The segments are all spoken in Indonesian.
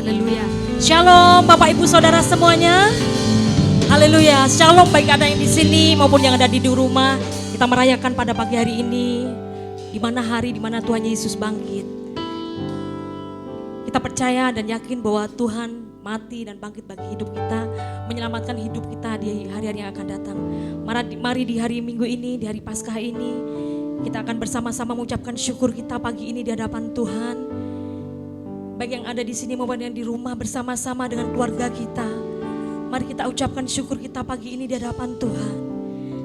Haleluya. Shalom Bapak Ibu Saudara semuanya. Haleluya. Shalom baik ada yang di sini maupun yang ada di rumah. Kita merayakan pada pagi hari ini di mana Tuhan Yesus bangkit. Kita percaya dan yakin bahwa Tuhan mati dan bangkit bagi hidup kita, menyelamatkan hidup kita di hari-hari yang akan datang. Mari di hari Minggu ini, di hari Paskah ini, kita akan bersama-sama mengucapkan syukur kita pagi ini di hadapan Tuhan. Baik yang ada di sini maupun yang di rumah bersama-sama dengan keluarga kita. Mari kita ucapkan syukur kita pagi ini di hadapan Tuhan.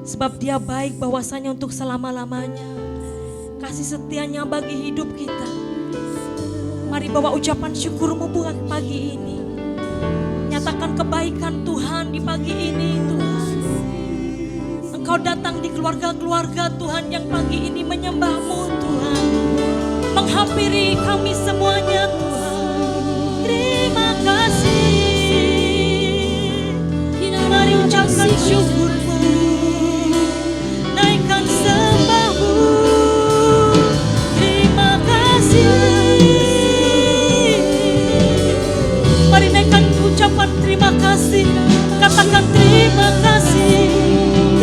Sebab Dia baik bahwasanya untuk selama-lamanya. Kasih setianya bagi hidup kita. Mari bawa ucapan syukurmu buat pagi ini. Nyatakan kebaikan Tuhan di pagi ini Tuhan. Engkau datang di keluarga-keluarga Tuhan yang pagi ini menyembah-Mu Tuhan. Menghampiri kami semuanya Tuhan. Terima kasih. Mari ucapkan syukur-Mu. Naikkan sembah-Mu. Terima kasih. Mari naikkan ucapan terima kasih. Katakan terima kasih.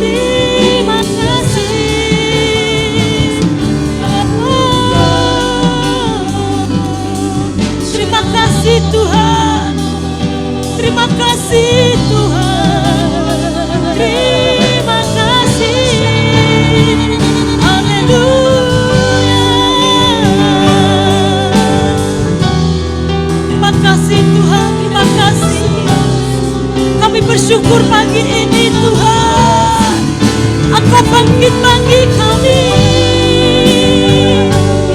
Terima kasih. Terima kasih Tuhan. Terima kasih Tuhan. Terima kasih. Haleluya. Terima kasih Tuhan. Terima kasih. Kami bersyukur pagi ini Tuhan. Engkau bangkit bagi kami.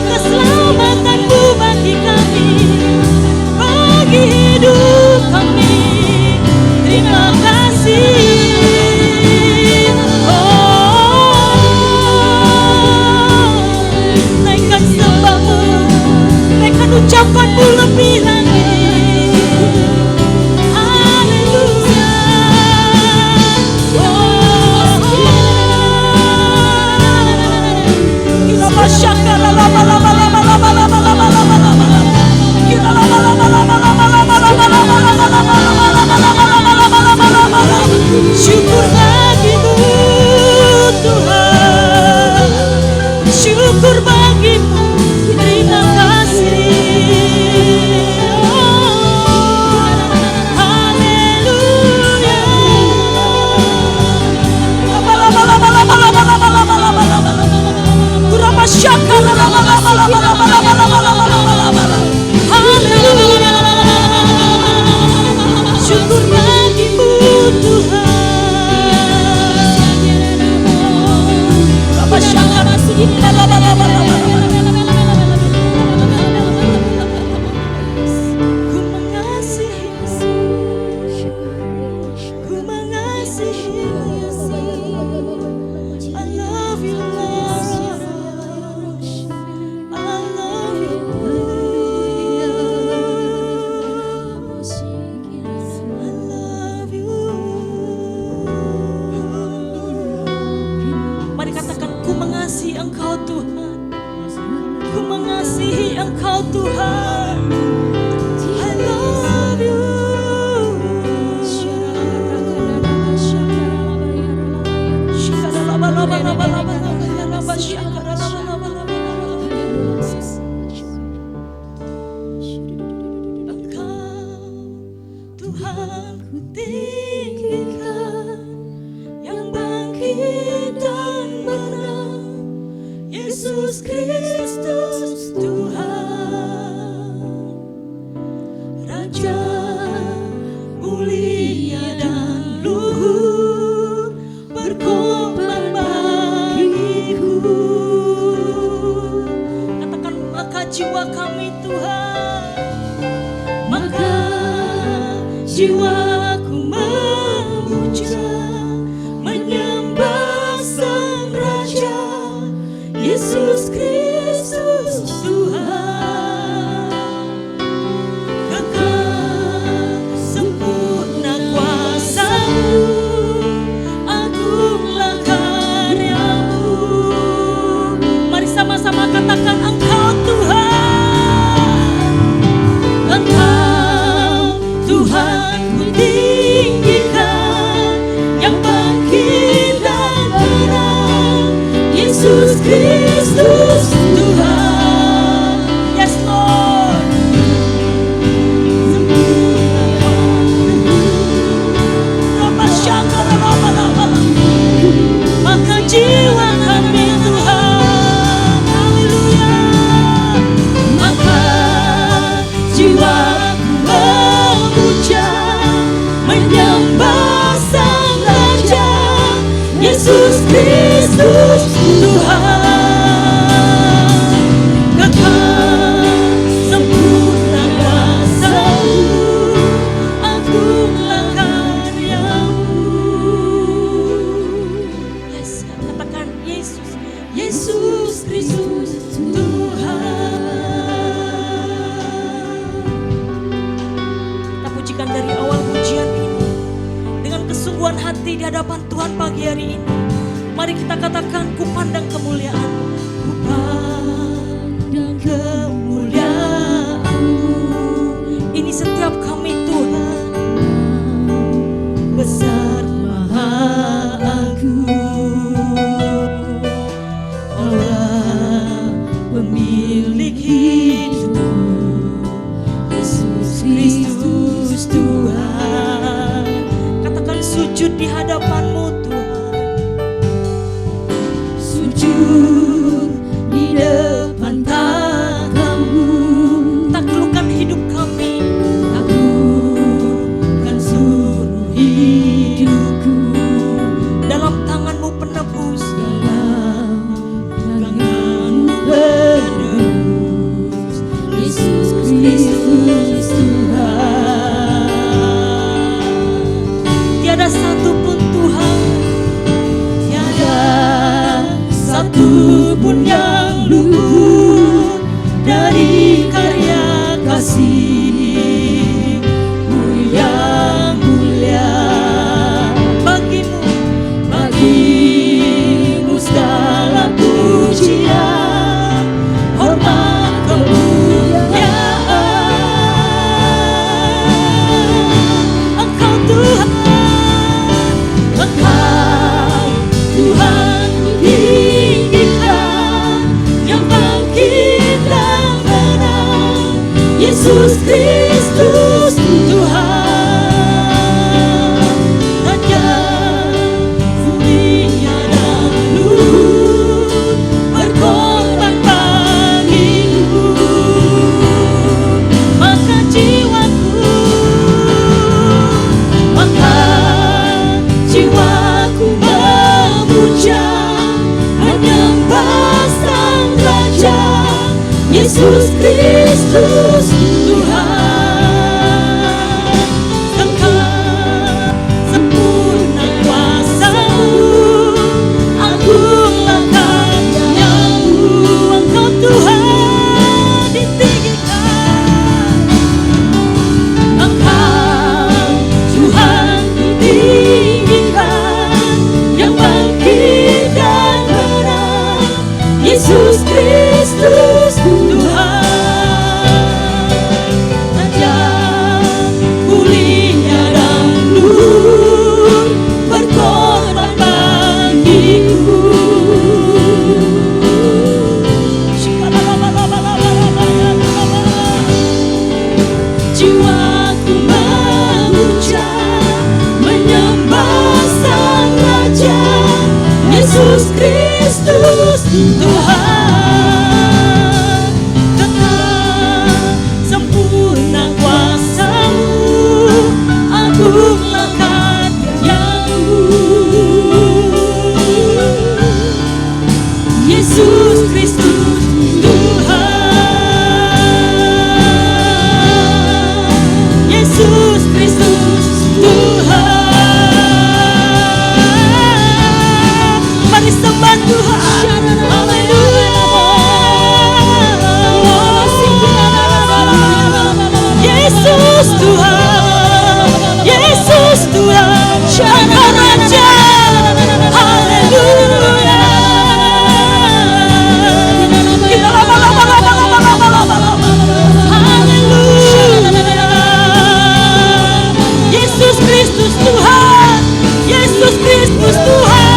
Keselamatan-Mu bagi kami. Bagi hidup kami. Terima kasih. Naikkan sembah-Mu. Naikkan ucapan-Mu lebih lagi. Syukur bagimu Tuhan. Syukur bagimu. Terima kasih. Haleluya. Haleluya. Syukur bagimu Tuhan. Sama-sama katakan Engkau Tuhan. Engkau hati di hadapan Tuhan pagi hari ini. Mari kita katakan, ku pandang kemuliaan-Mu. Ku pandang kemuliaan-Mu. Ini setiap kami Tuhan. Besar maha agung. Allah pemilik hidupku. Yesus Kristus Tuhan. Katakan sujud di hadapan-Mu Tuhan. Sujud di depan tangan-Mu. Taklukkan hidup kami. Taklukkan seluruh hidupku. Dalam tangan-Mu penebus. Dalam tangan-Mu penebus. Yesus Kristus Tuhan. Tiada satu pun Tuhan, tiada satu pun yang luput dari karya kasih-Mu yang mulia. Bagimu segala pujian, hormat, kemuliaan. Engkau Tuhan, Engkau Tuhan tinggikan, yang bangkit dan menang. Yesus Kristus Tuhan. Raja mulia dan luhur, berkorban bagiku. Maka jiwaku memuja, menyembah Sang Raja, Yesus Kristus Tuhan. Engkau sempurna kuasa-Mu, agunglah karya-Mu. Engkau Tuhan ditinggikan, Engkau Tuhan ditinggikan, yang bangkit dan menang. Yesus Kristus Tuhan. Raja mulia dan luhur, berkorban bagiku. Jiwaku memuja, menyembah Sang Raja, Yesus Kristus Tuhan. Kekal sempurna kuasa-Mu, agunglah karya-Mu. Yesus Kristus Tuhan. Yesus Kristus Tuhan. Mari sembah Tuhan. Haleluya. Yesus Tuhan. Yesus Tuhan. Engkau Raja. Haleluya. Kita haleluya. Yesus Kristus Tuhan. Yesus Kristus Tuhan.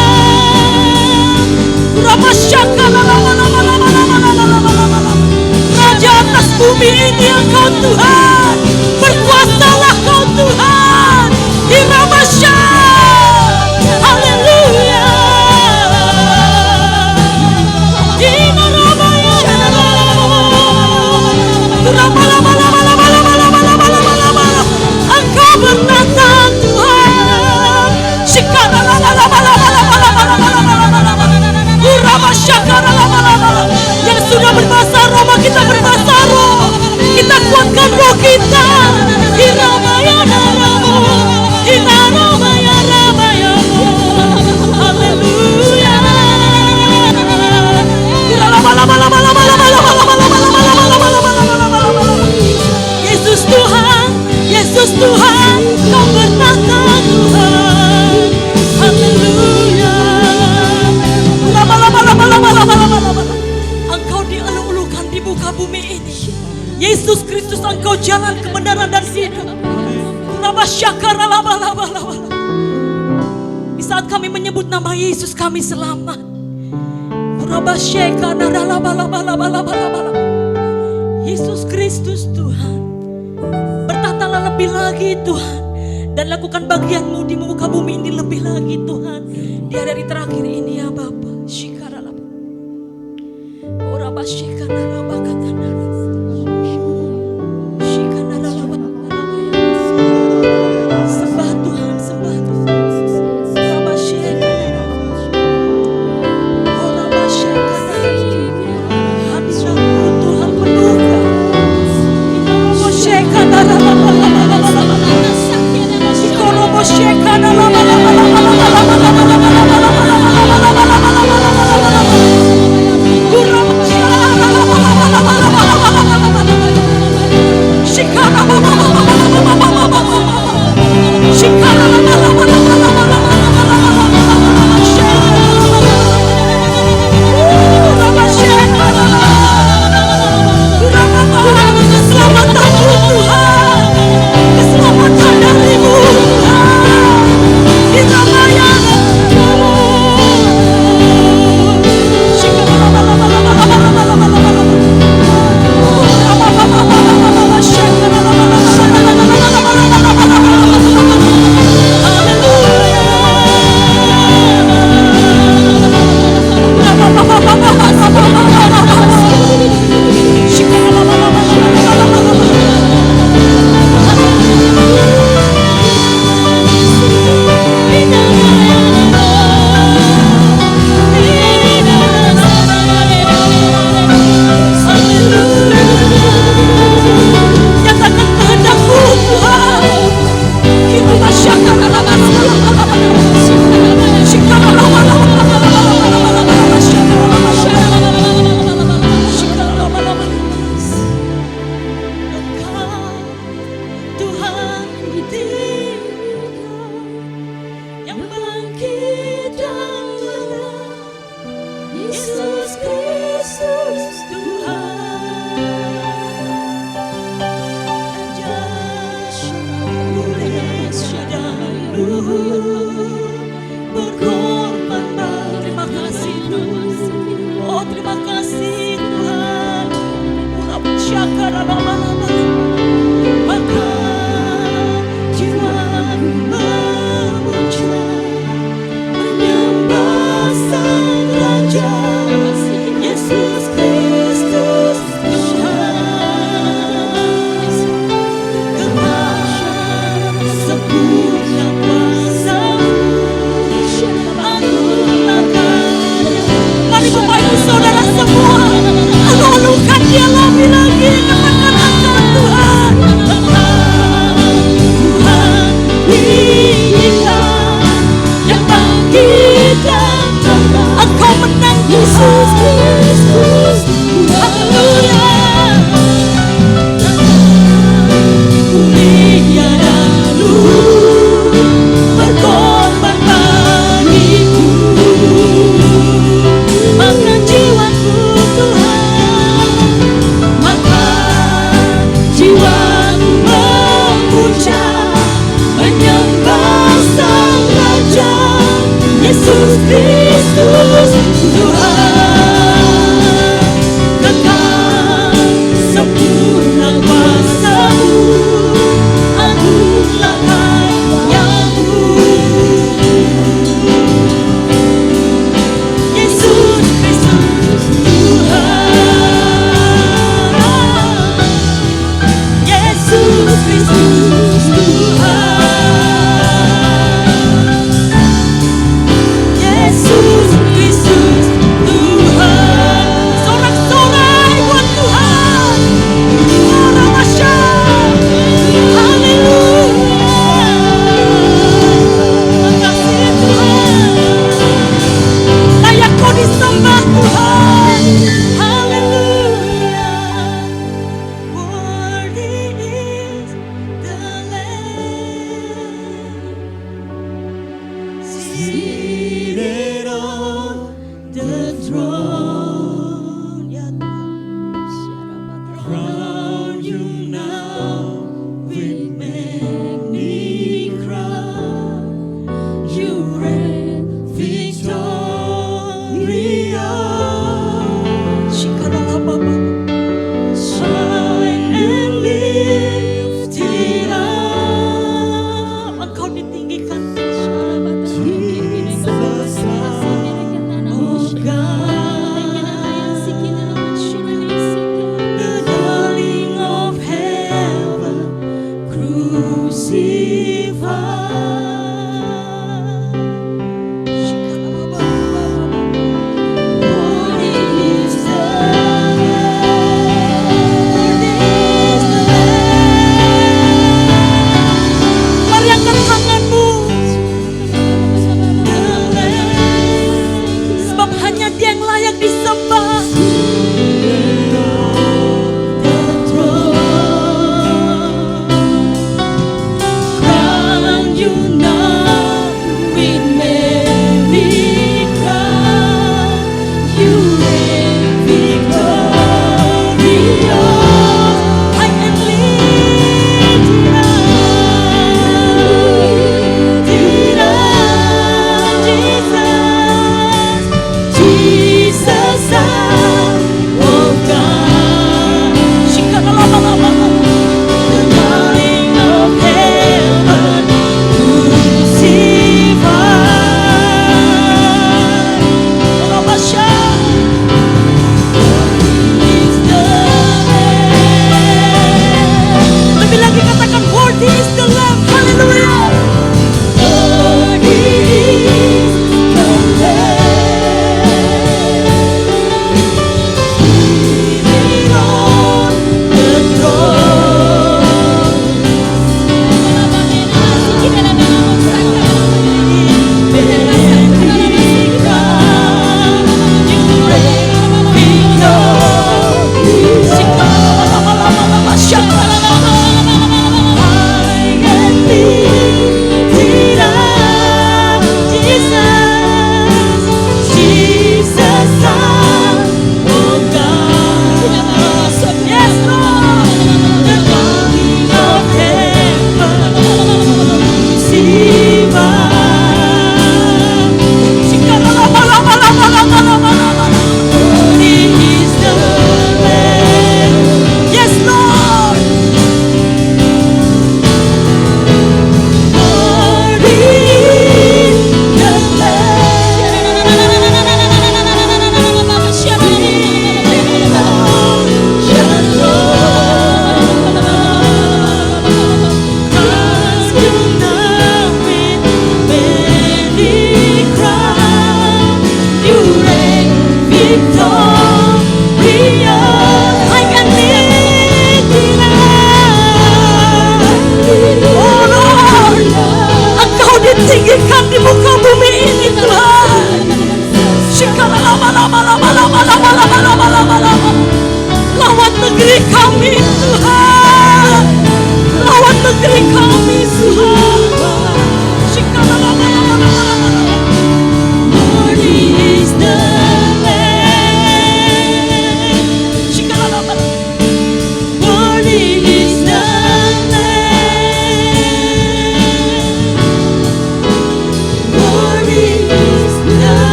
Raja atas bumi ini Engkau Tuhan. Berkuasalah Kau Tuhan. Iramasya. Haleluya. Engkau bernatang Tuhan. Yang sudah berbahasa roh, kita berbahasa roh. Kita kuatkan roh kita. Yesus Kristus Engkau jalan kebenaran dan hidup. Di saat kami menyebut nama Yesus kami selamat. Yesus Kristus Tuhan, bertatalah lebih lagi Tuhan, dan lakukan bagian-Mu di muka bumi ini lebih lagi Tuhan, di hari terakhir ini ya Bapa. Sembah Tuhan, sembah Tuhan penuhkan.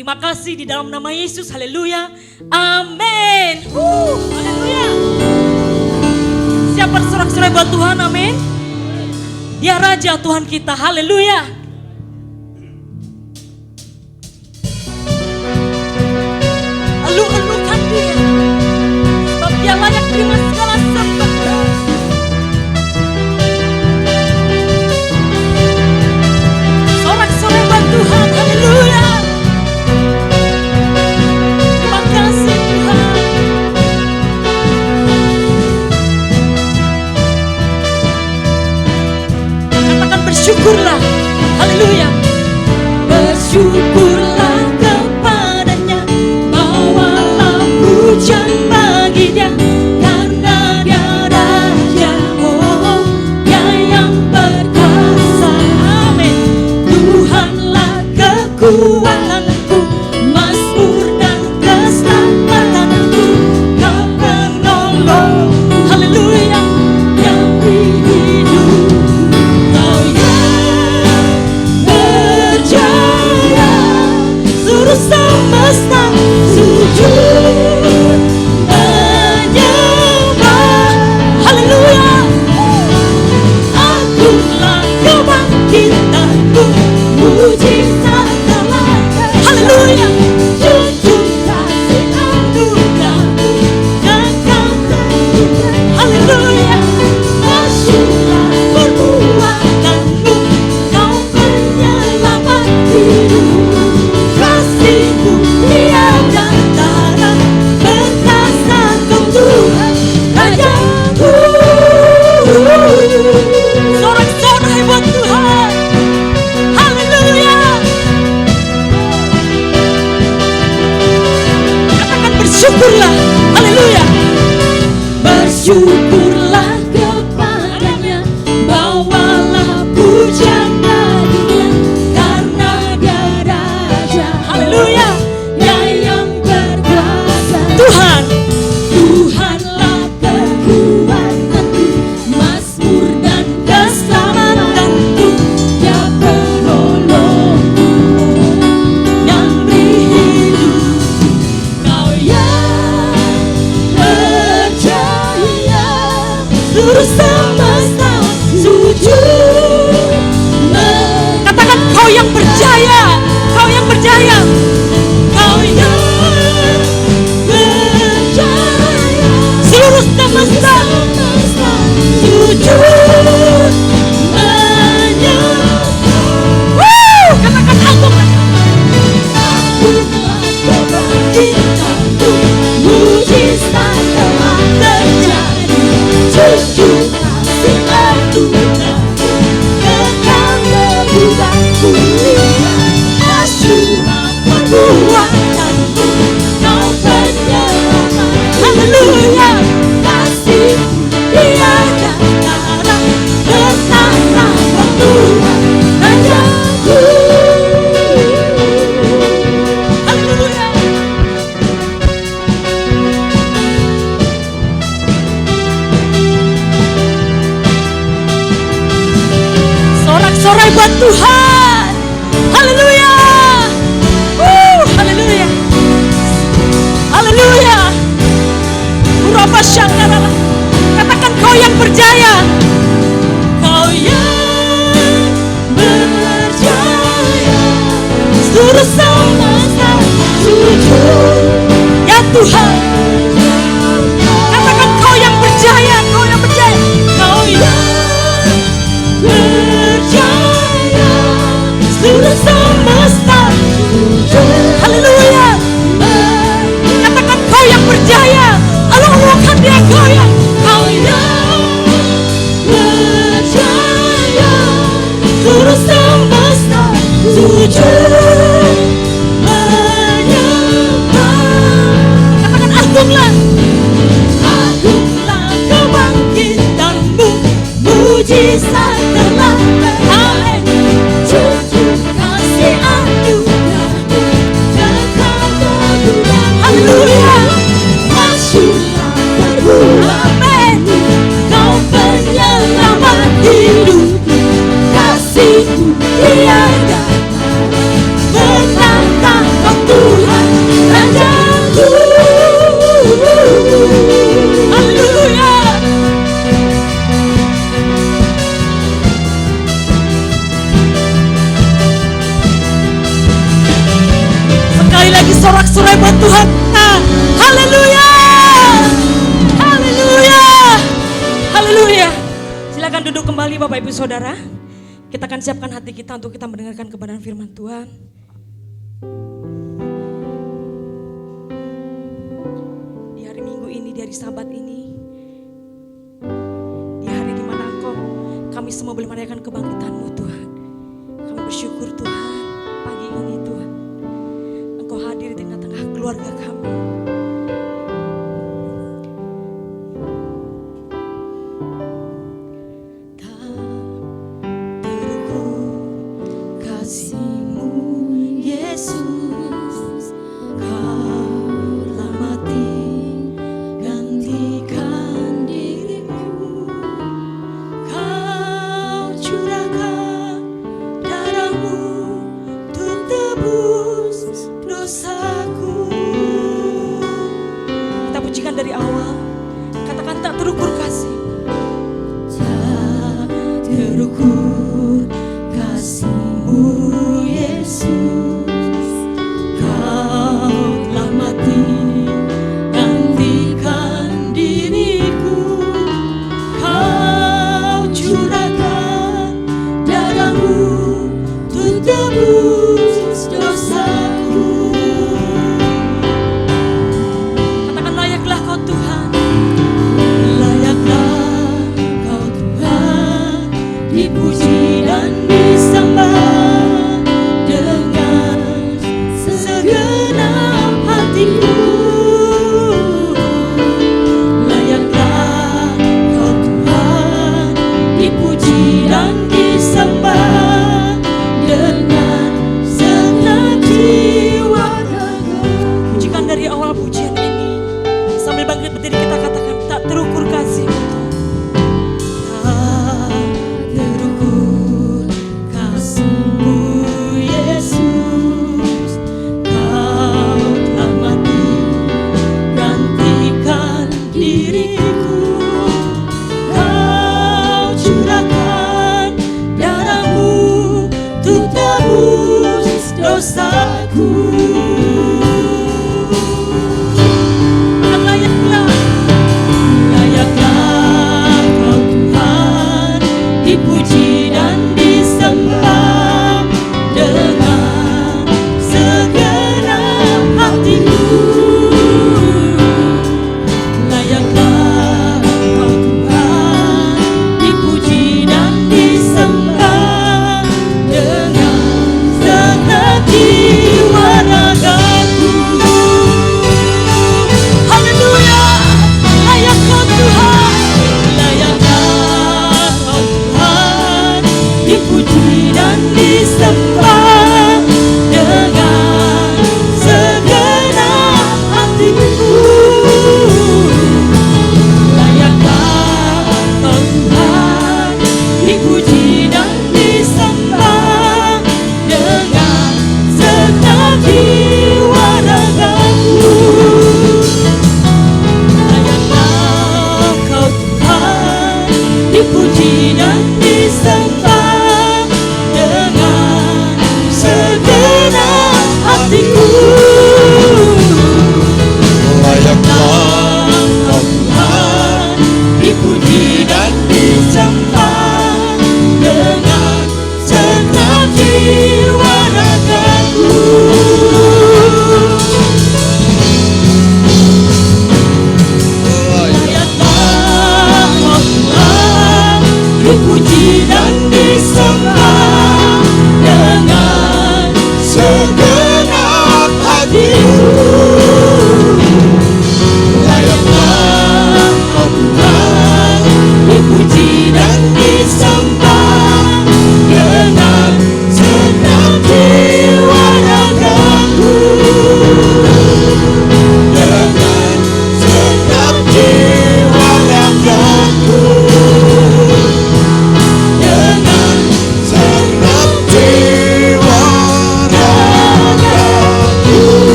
Terima kasih di dalam nama Yesus, haleluya, amin. Haleluya. Siap bersorak-sorai buat Tuhan, amin. Dia Raja Tuhan kita, haleluya. Elu-elukan dia, sebab dia layak terima segala sembah. Sorak-sorai buat Tuhan, haleluya. Syukurlah, berjaya. Kau yang berjaya. Seluruh semesta sujud menyembah. Katakan agunglah. Agunglah kebangkitanmu, mujizat telah terjadi. Sujud kasih anugerah, kekal berubah mulia. Asyurah perbuatanmu, kau penyelamat. Haleluya. Kasih-Mu tiada tara, bertahta Tuhan Rajaku. Haleluya. Sorak-sorai buat Tuhan. Haleluya. Haleluya. Haleluya. Urapa syangkarala. Katakan kau yang berjaya. Kau yang berjaya. Seluruh semesta sujud. Ya Tuhan. Katakan kau yang berjaya. Kau yang berjaya. Kau yang berjaya. Seluruh semesta sujud. Haleluya. Katakan kau yang berjaya. Allah-Allahkan dia kau yang berjaya. Seluruh semesta sujud menyembah. Katakan agunglah. Agunglah kebangkitanmu, mujizat telah terjadi. Sujud kasih anugerah-Mu, kekal berubah. Haleluya. Asyurah perbuatanmu, kau penyelamat hidupku. Kasih-Mu tiada tara, bertahta Kau Tuhan Rajaku. Haleluya. Sekali lagi sorak-sorai buat Tuhan. Haleluya. Haleluya. Haleluya. Silakan duduk kembali Bapak Ibu Saudara. Kita akan siapkan hati kita untuk kita mendengarkan kebenaran firman Tuhan. Di hari Minggu ini, di hari Sabat ini, di hari di mana kami semua boleh merayakan kebangkitan-Mu Tuhan. Kami bersyukur Tuhan, pagi ini Tuhan, Engkau hadir di tengah-tengah keluarga kami. Kasih-Mu Yesus, Kaulah mati gantikan diriku. Kau curahkan darah-Mu untuk tebus dosaku. Kita pujikan dari awal. Katakan tak terukur kasih. Tak terukur kasih-Mu Yesus, Kaulah mati gantikan diriku. Kau curahkan darah-Mu untuk tebus dosaku. Katakan layaklah Kau Tuhan. Layaklah Kau Tuhan, dipuji dan disembah dengan segenap hatiku. Layaklah Kau Tuhan, dipuji dan disembah dengan segenap jiwa raga. Pujikan dari awal pujian ini. Sambil bangkit berdiri kita katakan tak terukur kasih-Mu. Yesus, Kaulah mati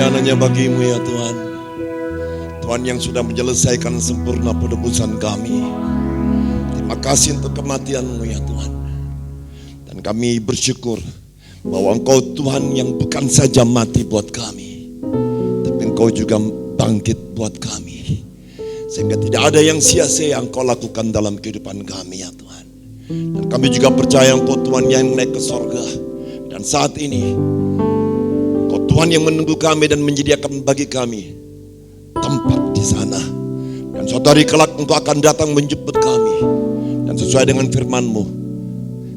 kemuliaan hanya bagimu ya Tuhan. Tuhan yang sudah menyelesaikan sempurna penebusan kami. Terima kasih untuk kematian-Mu ya Tuhan. Dan kami bersyukur bahwa Engkau Tuhan yang bukan saja mati buat kami, tapi Engkau juga bangkit buat kami. Sehingga tidak ada yang sia-sia yang Engkau lakukan dalam kehidupan kami ya Tuhan. Dan kami juga percaya Engkau Tuhan yang naik ke sorga. Dan saat ini Engkau Tuhan yang menunggu kami dan menyediakan bagi kami tempat di sana. Dan suatu hari kelak Engkau akan datang menjemput kami. Dan sesuai dengan firman-Mu,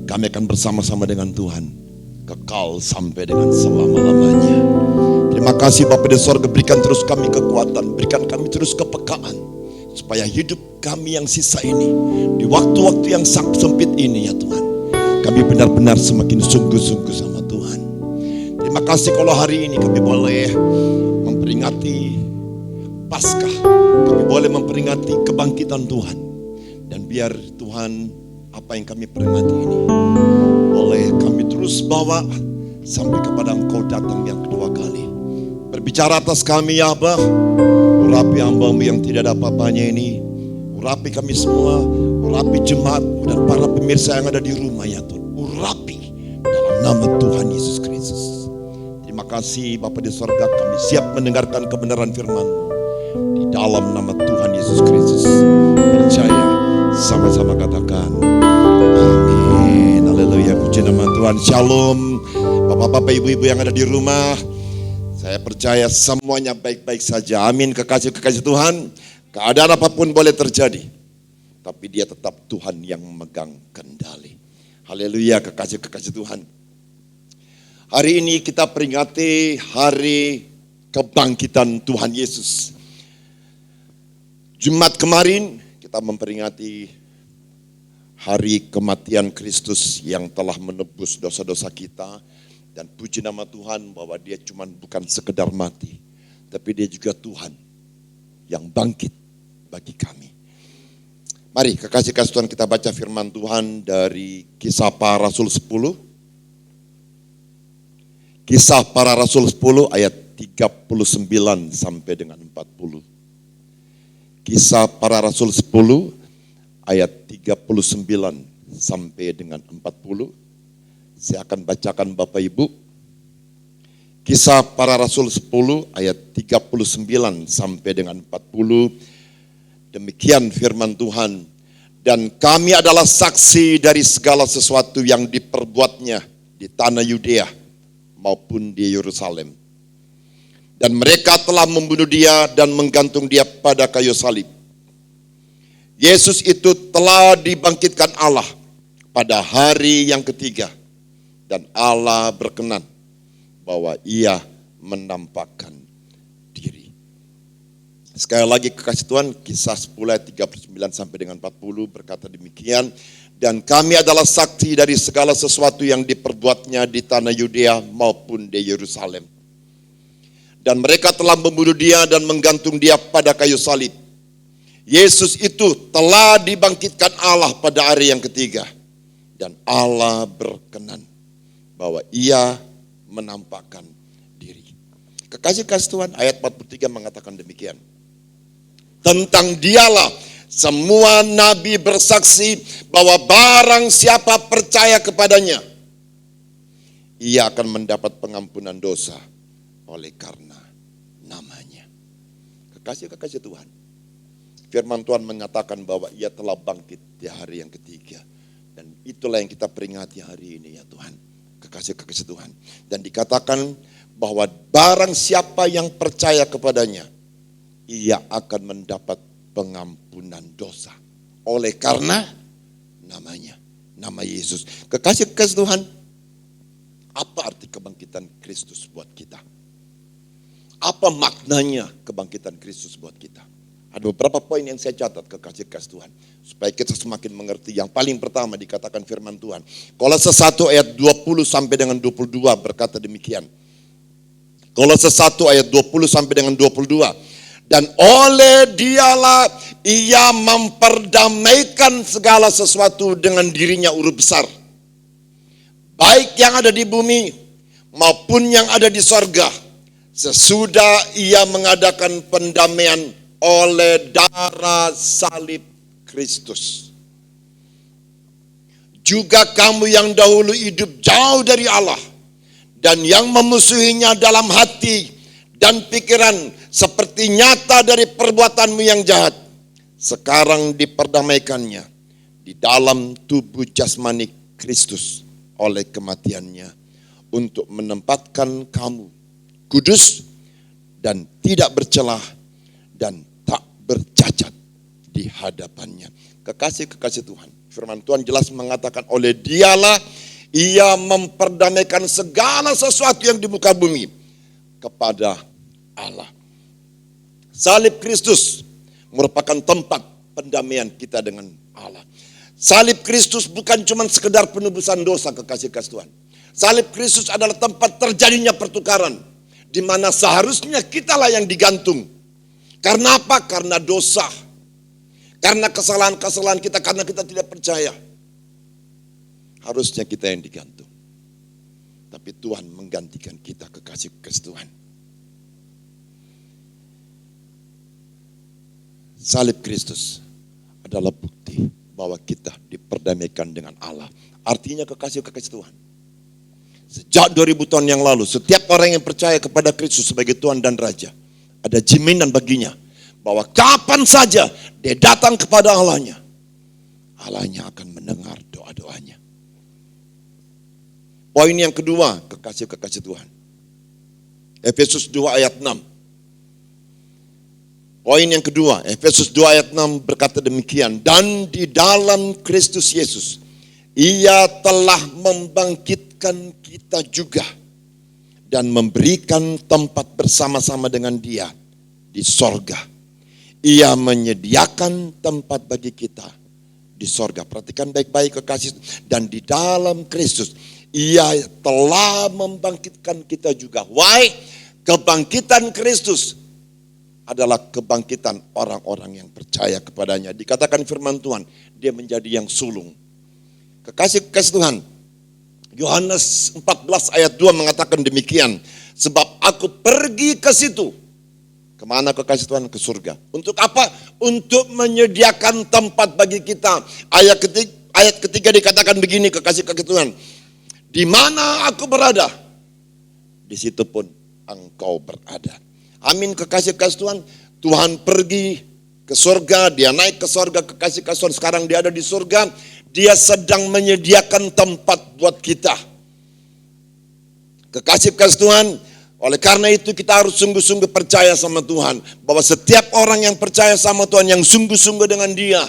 kami akan bersama-sama dengan Tuhan kekal sampai dengan selama-lamanya. Terima kasih Bapa di sorga, berikan terus kami kekuatan, berikan kami terus kepekaan, supaya hidup kami yang sisa ini, di waktu-waktu yang sangat sempit ini ya Tuhan, kami benar-benar semakin sungguh-sungguh sama Tuhan. Terima kasih kalau hari ini kami boleh memperingati Paskah, kami boleh memperingati kebangkitan Tuhan. Dan biar Tuhan, apa yang kami peringati ini boleh kami terus bawa sampai kepada Engkau datang yang kedua kali. Berbicara atas kami ya Abah, urapi hamba-Mu yang tidak ada apa-apanya ini, urapi kami semua, urapi jemaat-Mu dan para pemirsa yang ada di rumah ya Tuhan, urapi dalam nama Tuhan Yesus Kristus. Terima kasih Bapa di sorga, kami siap mendengarkan kebenaran firman-Mu. Di dalam nama Tuhan Yesus Kristus percaya, sama-sama katakan amin. Haleluya, puji nama Tuhan. Shalom Bapak-bapak, ibu-ibu yang ada di rumah. Saya percaya semuanya baik-baik saja. Amin. Kekasih-kekasih Tuhan, keadaan apapun boleh terjadi, tapi dia tetap Tuhan yang memegang kendali. Haleluya, kekasih-kekasih Tuhan. Hari ini kita peringati hari kebangkitan Tuhan Yesus. Jumat kemarin kita memperingati hari kematian Kristus yang telah menebus dosa-dosa kita. Dan puji nama Tuhan bahwa dia bukan sekedar mati, tapi dia juga Tuhan yang bangkit bagi kami. Mari kekasih-kasih Tuhan, kita baca firman Tuhan dari Kisah Para Rasul 10. Kisah Para Rasul 10 ayat 39 sampai dengan 40. Kisah Para Rasul 10 ayat 39 sampai dengan 40. Saya akan bacakan Bapak Ibu. Kisah Para Rasul 10 ayat 39 sampai dengan 40. Demikian firman Tuhan. Dan kami adalah saksi dari segala sesuatu yang diperbuatnya di tanah Yudea maupun di Yerusalem. Dan mereka telah membunuh dia dan menggantung dia pada kayu salib. Yesus itu telah dibangkitkan Allah pada hari yang ketiga. Dan Allah berkenan bahwa ia menampakkan diri. Sekali lagi kekasih Tuhan, Kisah 10 ayat 39 sampai dengan 40 berkata demikian. Dan kami adalah saksi dari segala sesuatu yang diperbuatnya di tanah Yudea maupun di Yerusalem. Dan mereka telah membunuh dia dan menggantung dia pada kayu salib. Yesus itu telah dibangkitkan Allah pada hari yang ketiga. Dan Allah berkenan bahwa ia menampakkan diri. Kekasih-kasih Tuhan, ayat 43 mengatakan demikian. Tentang dialah semua nabi bersaksi bahwa barang siapa percaya kepadanya, ia akan mendapat pengampunan dosa oleh karena namanya. Kekasih-kekasih Tuhan, firman Tuhan menyatakan bahwa ia telah bangkit di hari yang ketiga. Dan itulah yang kita peringati hari ini ya Tuhan. Kekasih-kekasih Tuhan. Dan dikatakan bahwa barang siapa yang percaya kepadanya, ia akan mendapat pengampunan dosa oleh karena namanya, nama Yesus. Kekasih-kekasih Tuhan, apa arti kebangkitan Kristus buat kita? Apa maknanya kebangkitan Kristus buat kita? Ada beberapa poin yang saya catat kekasih-kekasih Tuhan, supaya kita semakin mengerti. Yang paling pertama dikatakan firman Tuhan. Kolose 1 ayat 20 sampai dengan 22 berkata demikian. Kolose 1 ayat 20 sampai dengan 22. Dan oleh dialah ia memperdamaikan segala sesuatu dengan dirinya urut besar. Baik yang ada di bumi maupun yang ada di sorga. sesudah ia mengadakan pendamaian oleh darah salib Kristus. Juga kamu yang dahulu hidup jauh dari Allah dan yang memusuhinya dalam hati dan pikiran seperti nyata dari perbuatanmu yang jahat, sekarang diperdamaikannya di dalam tubuh jasmani Kristus oleh kematiannya, untuk menempatkan kamu kudus dan tidak bercelah dan tak bercacat di hadapannya. Kekasih-kekasih Tuhan, firman Tuhan jelas mengatakan oleh Dialah ia memperdamaikan segala sesuatu yang di muka bumi kepada Allah. Salib Kristus merupakan tempat pendamaian kita dengan Allah. Salib Kristus bukan cuma sekedar penebusan dosa, kekasih-kekasih Tuhan. Salib Kristus adalah tempat terjadinya pertukaran, di mana seharusnya kitalah yang digantung. Karena apa? Karena dosa. Karena kesalahan-kesalahan kita, karena kita tidak percaya. Harusnya kita yang digantung. Tapi Tuhan menggantikan kita, kekasih-kekasih Tuhan. Salib Kristus adalah bukti bahwa kita diperdamaikan dengan Allah. Artinya kekasih-kekasih Tuhan, sejak 2000 tahun yang lalu, setiap orang yang percaya kepada Kristus sebagai Tuhan dan Raja, ada jaminan baginya bahwa kapan saja dia datang kepada Allahnya, Allahnya akan mendengar doa-doanya. Poin yang kedua, kekasih-kekasih Tuhan, Efesus 2 ayat 6. Poin yang kedua, Efesus 2 ayat 6 berkata demikian, dan di dalam Kristus Yesus, Ia telah membangkitkan kita juga dan memberikan tempat bersama-sama dengan Dia di sorga. Ia menyediakan tempat bagi kita di sorga. Perhatikan baik-baik kekasih. Dan di dalam Kristus, Ia telah membangkitkan kita juga. Why? Kebangkitan Kristus adalah kebangkitan orang-orang yang percaya kepadanya. Dikatakan firman Tuhan, dia menjadi yang sulung. Kekasih-kekasih Tuhan, Yohanes 14 ayat 2 mengatakan demikian. Sebab aku pergi ke situ. Kemana kekasih Tuhan? Ke surga. Untuk apa? Untuk menyediakan tempat bagi kita. Ayat ketiga dikatakan begini, kekasih-kekasih Tuhan. Di mana aku berada, di situ pun engkau berada. Amin, kekasih-kekasih Tuhan. Tuhan pergi ke surga, dia naik ke surga, kekasih-kekasih Tuhan. Sekarang dia ada di surga, dia sedang menyediakan tempat buat kita. Kekasih-kekasih Tuhan, oleh karena itu kita harus sungguh-sungguh percaya sama Tuhan. Bahwa setiap orang yang percaya sama Tuhan, yang sungguh-sungguh dengan dia,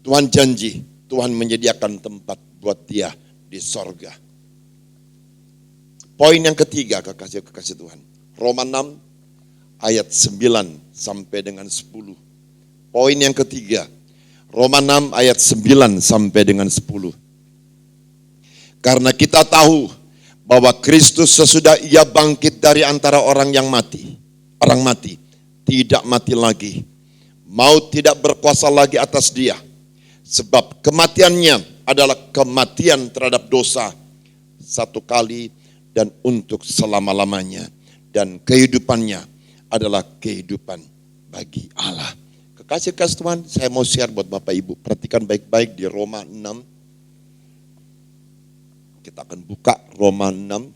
Tuhan janji, Tuhan menyediakan tempat buat dia di surga. Poin yang ketiga, kekasih-kekasih Tuhan, Roma 6 ayat 9 sampai dengan 10. Poin yang ketiga, Roma 6 ayat 9 sampai dengan 10. Karena kita tahu bahwa Kristus sesudah ia bangkit dari antara orang mati, tidak mati lagi. Maut tidak berkuasa lagi atas dia. Sebab kematiannya adalah kematian terhadap dosa satu kali dan untuk selama-lamanya. Dan kehidupannya adalah kehidupan bagi Allah. Kekasih-kekasih Tuhan, saya mau share buat Bapak Ibu. Perhatikan baik-baik di Roma 6. Kita akan buka Roma 6.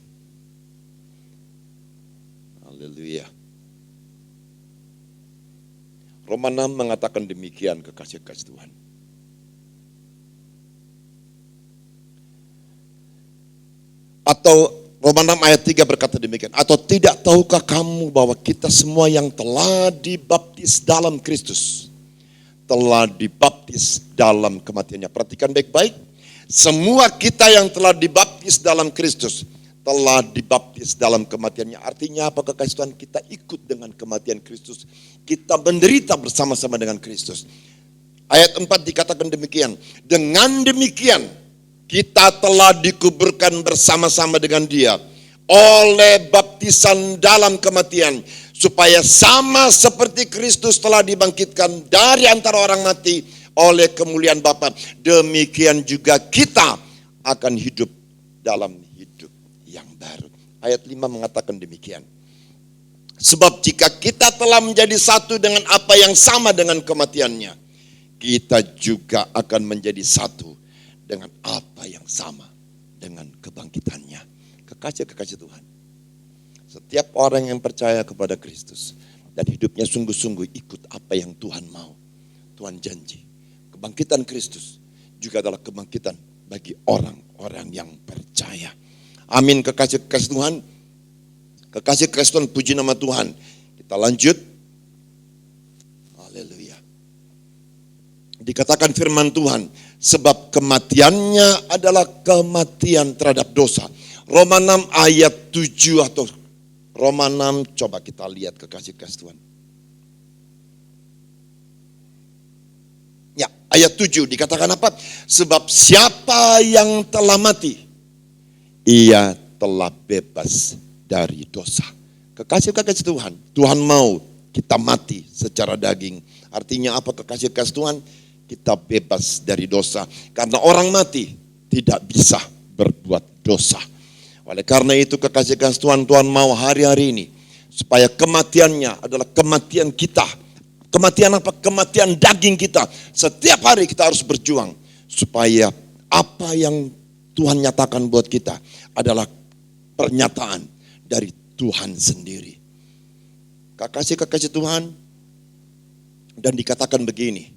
Haleluya. Roma 6 mengatakan demikian, kekasih-kekasih Tuhan. Atau Roma 6 ayat 3 berkata demikian. Atau tidak tahukah kamu bahwa kita semua yang telah dibaptis dalam Kristus, telah dibaptis dalam kematiannya. Perhatikan baik-baik. Semua kita yang telah dibaptis dalam Kristus, telah dibaptis dalam kematiannya. Artinya apa, kekasih Tuhan? Kita ikut dengan kematian Kristus. Kita menderita bersama-sama dengan Kristus. Ayat 4 dikatakan demikian. Dengan demikian, kita telah dikuburkan bersama-sama dengan dia oleh baptisan dalam kematian, supaya sama seperti Kristus telah dibangkitkan dari antara orang mati oleh kemuliaan Bapa, demikian juga kita akan hidup dalam hidup yang baru. Ayat 5 mengatakan demikian. Sebab jika kita telah menjadi satu dengan apa yang sama dengan kematiannya, kita juga akan menjadi satu dengan apa yang sama dengan kebangkitannya. Kekasih-kekasih Tuhan, setiap orang yang percaya kepada Kristus dan hidupnya sungguh-sungguh ikut apa yang Tuhan mau, Tuhan janji, kebangkitan Kristus juga adalah kebangkitan bagi orang-orang yang percaya. Amin, kekasih-kekasih Tuhan. Kekasih-kekasih Tuhan, puji nama Tuhan. Kita lanjut. Haleluya. Dikatakan firman Tuhan, sebab kematiannya adalah kematian terhadap dosa. Roma 6 ayat 7 atau Roma 6, coba kita lihat kekasih-kekasih Tuhan. Ya, ayat 7 dikatakan apa? Sebab siapa yang telah mati, ia telah bebas dari dosa. Kekasih-kekasih Tuhan, Tuhan mau kita mati secara daging. Artinya apa kekasih-kekasih Tuhan? Kita bebas dari dosa. Karena orang mati tidak bisa berbuat dosa. Oleh karena itu kekasih-kekasih Tuhan, Tuhan mau hari-hari ini supaya kematiannya adalah kematian kita. Kematian apa? Kematian daging kita. Setiap hari kita harus berjuang supaya apa yang Tuhan nyatakan buat kita adalah pernyataan dari Tuhan sendiri. Kekasih-kekasih Tuhan, dan dikatakan begini,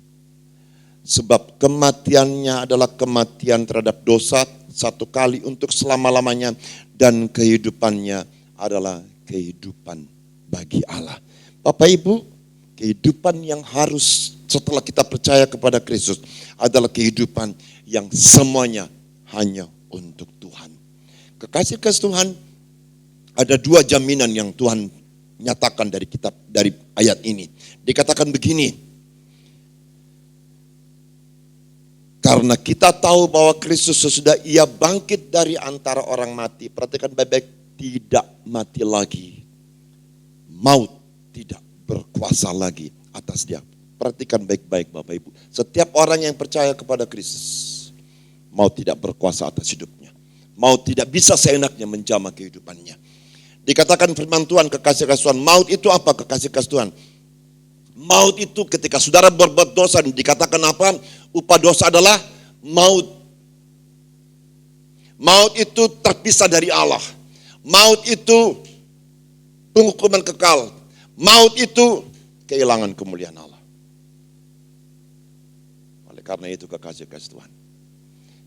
sebab kematiannya adalah kematian terhadap dosa satu kali untuk selama-lamanya, dan kehidupannya adalah kehidupan bagi Allah. Bapak Ibu, kehidupan yang harus setelah kita percaya kepada Kristus adalah kehidupan yang semuanya hanya untuk Tuhan. Kekasih-kekasih Tuhan, ada dua jaminan yang Tuhan nyatakan dari kitab, dari ayat ini. Dikatakan begini, karena kita tahu bahwa Kristus sesudah ia bangkit dari antara orang mati, perhatikan baik-baik, tidak mati lagi. Maut tidak berkuasa lagi atas dia. Perhatikan baik-baik Bapak Ibu. Setiap orang yang percaya kepada Kristus, maut tidak berkuasa atas hidupnya. Maut tidak bisa seenaknya menjamah kehidupannya. Dikatakan firman Tuhan, kekasih-kekasih Tuhan, maut itu apa kekasih-kekasih Tuhan? Maut itu ketika saudara berbuat dosa, dikatakan apa? Upah dosa adalah maut. Maut itu terpisah dari Allah. Maut itu penghukuman kekal. Maut itu kehilangan kemuliaan Allah. Oleh karena itu kekasih-kekasih Tuhan,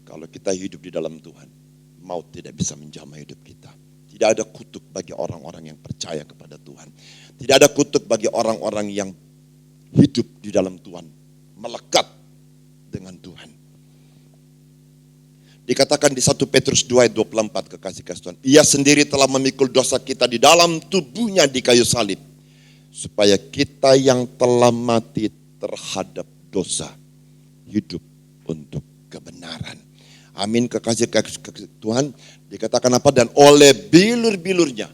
kalau kita hidup di dalam Tuhan, maut tidak bisa menjamah hidup kita. Tidak ada kutuk bagi orang-orang yang percaya kepada Tuhan. Tidak ada kutuk bagi orang-orang yang hidup di dalam Tuhan, melekat dengan Tuhan. Dikatakan di 1 Petrus 2 ayat 24 kekasih-kekasih Tuhan, ia sendiri telah memikul dosa kita di dalam tubuhnya di kayu salib, supaya kita yang telah mati terhadap dosa hidup untuk kebenaran. Amin, kekasih-kekasih Tuhan. Dikatakan apa? Dan oleh bilur-bilurnya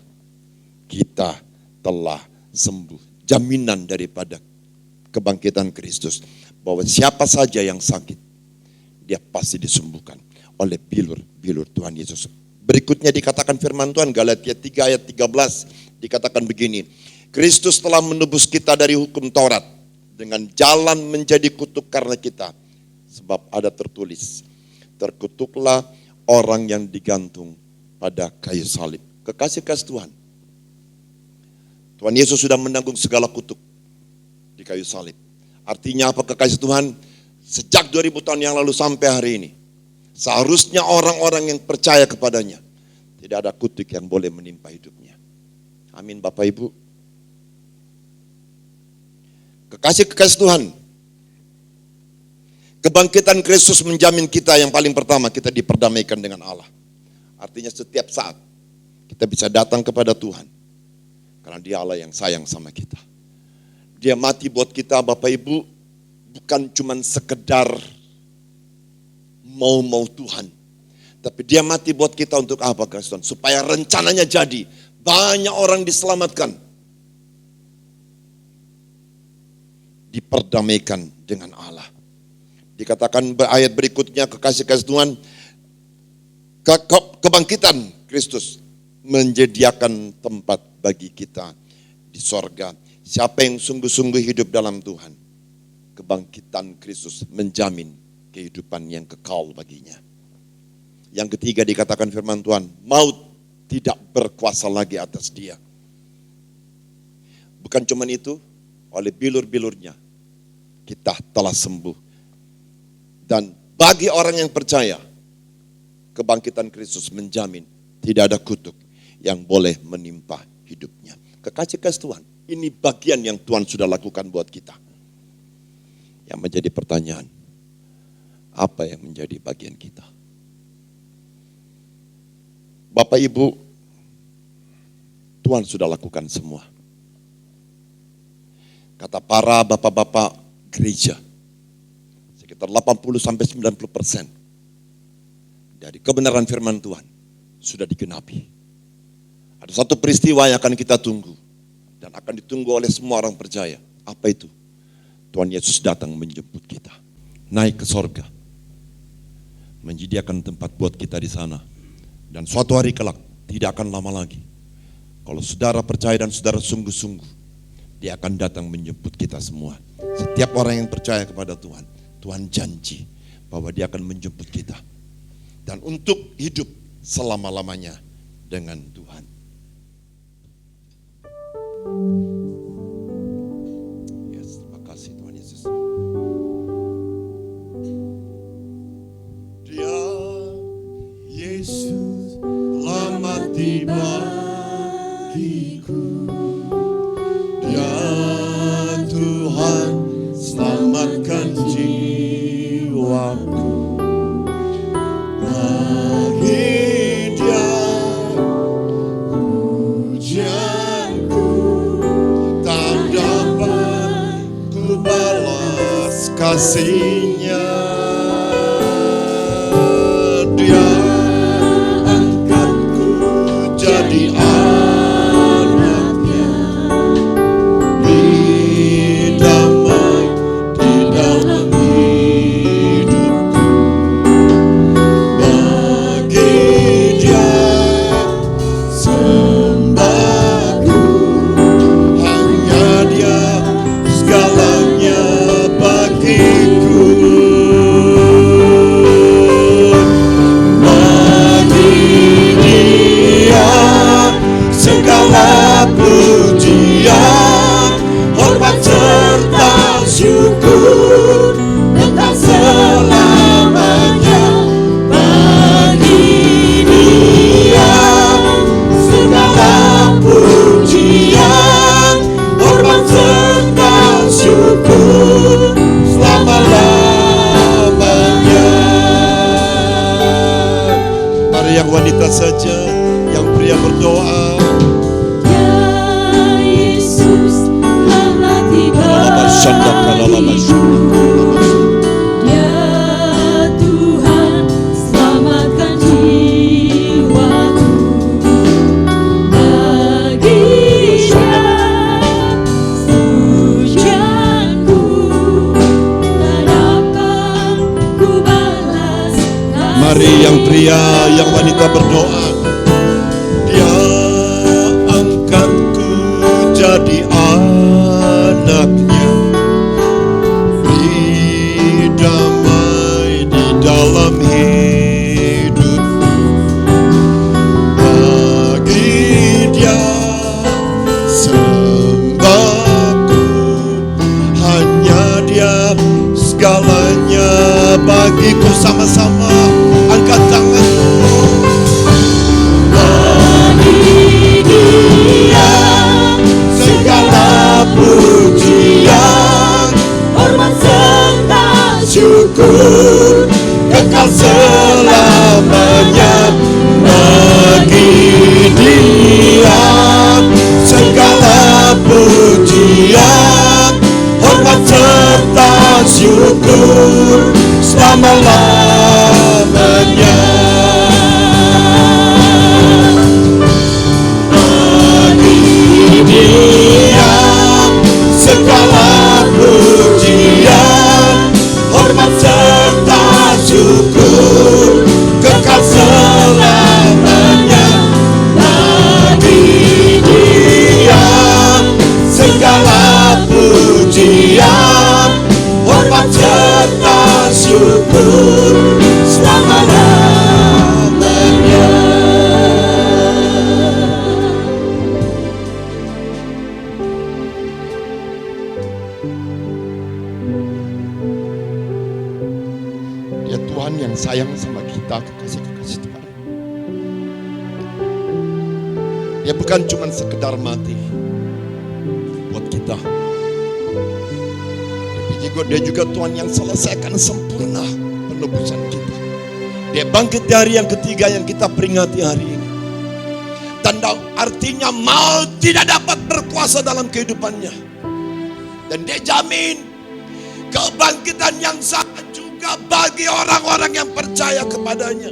kita telah sembuh. Jaminan daripada kebangkitan Kristus, bahwa siapa saja yang sakit, dia pasti disembuhkan oleh bilur-bilur Tuhan Yesus. Berikutnya dikatakan firman Tuhan, Galatia 3 ayat 13, dikatakan begini, Kristus telah menebus kita dari hukum Taurat dengan jalan menjadi kutuk karena kita. Sebab ada tertulis, terkutuklah orang yang digantung pada kayu salib. Kekasih-kekasih Tuhan, Tuhan Yesus sudah menanggung segala kutuk di kayu salib. Artinya apa kekasih Tuhan? Sejak 2000 tahun yang lalu sampai hari ini, seharusnya orang-orang yang percaya kepadanya, tidak ada kutuk yang boleh menimpa hidupnya. Amin Bapak Ibu. Kekasih-kekasih Tuhan, kebangkitan Kristus menjamin kita yang paling pertama, kita diperdamaikan dengan Allah. Artinya setiap saat kita bisa datang kepada Tuhan, karena dia Allah yang sayang sama kita. Dia mati buat kita Bapak Ibu, bukan cuma sekedar mau Tuhan. Tapi dia mati buat kita untuk apa Tuhan? Supaya rencananya jadi, banyak orang diselamatkan. Diperdamaikan dengan Allah. Dikatakan ayat berikutnya, kekasih-kasih Tuhan, kebangkitan Kristus menyediakan tempat bagi kita di sorga. Siapa yang sungguh-sungguh hidup dalam Tuhan, kebangkitan Kristus menjamin kehidupan yang kekal baginya. Yang ketiga dikatakan firman Tuhan, maut tidak berkuasa lagi atas dia. Bukan cuma itu, oleh bilur-bilurnya kita telah sembuh. Dan bagi orang yang percaya, kebangkitan Kristus menjamin tidak ada kutuk yang boleh menimpa hidupnya. Kekasih-kasih Tuhan, ini bagian yang Tuhan sudah lakukan buat kita. Yang menjadi pertanyaan, apa yang menjadi bagian kita? Bapak Ibu, Tuhan sudah lakukan semua. Kata para bapak-bapak gereja, sekitar 80-90% dari kebenaran firman Tuhan sudah digenapi. Ada satu peristiwa yang akan kita tunggu dan akan ditunggu oleh semua orang percaya. Apa itu? Tuhan Yesus datang menjemput kita, naik ke sorga, menyediakan tempat buat kita di sana. Dan suatu hari kelak, tidak akan lama lagi, kalau saudara percaya dan saudara sungguh-sungguh, dia akan datang menjemput kita semua. Setiap orang yang percaya kepada Tuhan, Tuhan janji bahwa dia akan menjemput kita. Dan untuk hidup selama-lamanya dengan Tuhan. Yes, terima kasih Tuhan Yesus. Dia Yesus telah mati bagiku. Dia Tuhan selamatkan jiwaku. Bagi Dia pujianku tak dapat ku balas kasih-Nya. Dia angkatku jadi anaknya, bidamai di dalam hidupku. Bagi Dia sembahku, hanya Dia segalanya bagiku. Segala pujian, hormat serta syukur kekal selamanya. Bagi Dia segala pujian, hormat serta syukur selama-lamanya. Mari yang wanita saja, yang pria berdoa. Ya Tuhan, selamatkan jiwaku. Bagi Dia pujianku, tak dapat ku balas kasih. Mari yang pria, yang wanita berdoa. Dia angkatku jadi anaknya, bidamai di dalam hidup. Bagi Dia sembahku, hanya Dia segalanya bagiku. Sama-sama angkat tanganmu. Bagi Dia segala pujian, hormat serta syukur kekal selamanya. Bagi Dia segala pujian, hormat serta syukur selama-lamanya. Bagi Dia segala pujian, hormat serta syukur kekal selamanya. Bagi Dia syukur selama-lamanya. Dia Tuhan yang sayang sama kita, kekasih-kekasih Tuhan. Dia bukan cuma sekedar mati buat kita, tapi dia juga Tuhan yang selesaikan sempurna penebusan kita. Dia bangkit di hari yang ketiga yang kita peringati hari ini. Tanda artinya maut tidak dapat berkuasa dalam kehidupannya. Dan dia jamin kebangkitan yang sama juga bagi orang-orang yang percaya kepadanya.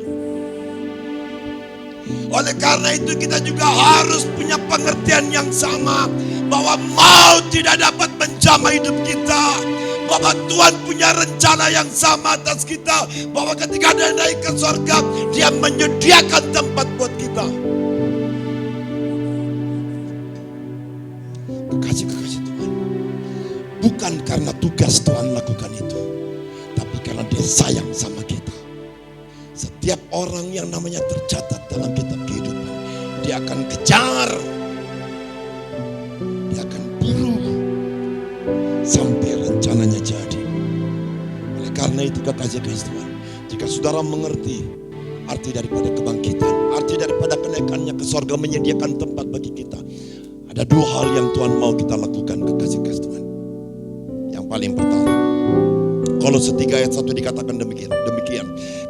Oleh karena itu kita juga harus punya pengertian yang sama bahwa maut tidak dapat menjamah hidup kita. Bahwa Tuhan punya rencana yang sama atas kita. Bahwa ketika dia naik ke surga, dia menyediakan tempat buat kita. Kekasih-kekasih Tuhan, bukan karena tugas Tuhan lakukan itu, tapi karena dia sayang sama kita. Setiap orang yang namanya tercatat dalam kitab kehidupan, dia akan kejar, dia akan buru sampai rencananya jadi. Oleh karena itu kekasih-kekasih Tuhan, jika saudara mengerti arti daripada kebangkitan, arti daripada kenaikannya ke sorga menyediakan tempat bagi kita, ada dua hal yang Tuhan mau kita lakukan, kekasih-kekasih Tuhan. Yang paling pertama, Kolose 3 ayat 1 dikatakan demikian.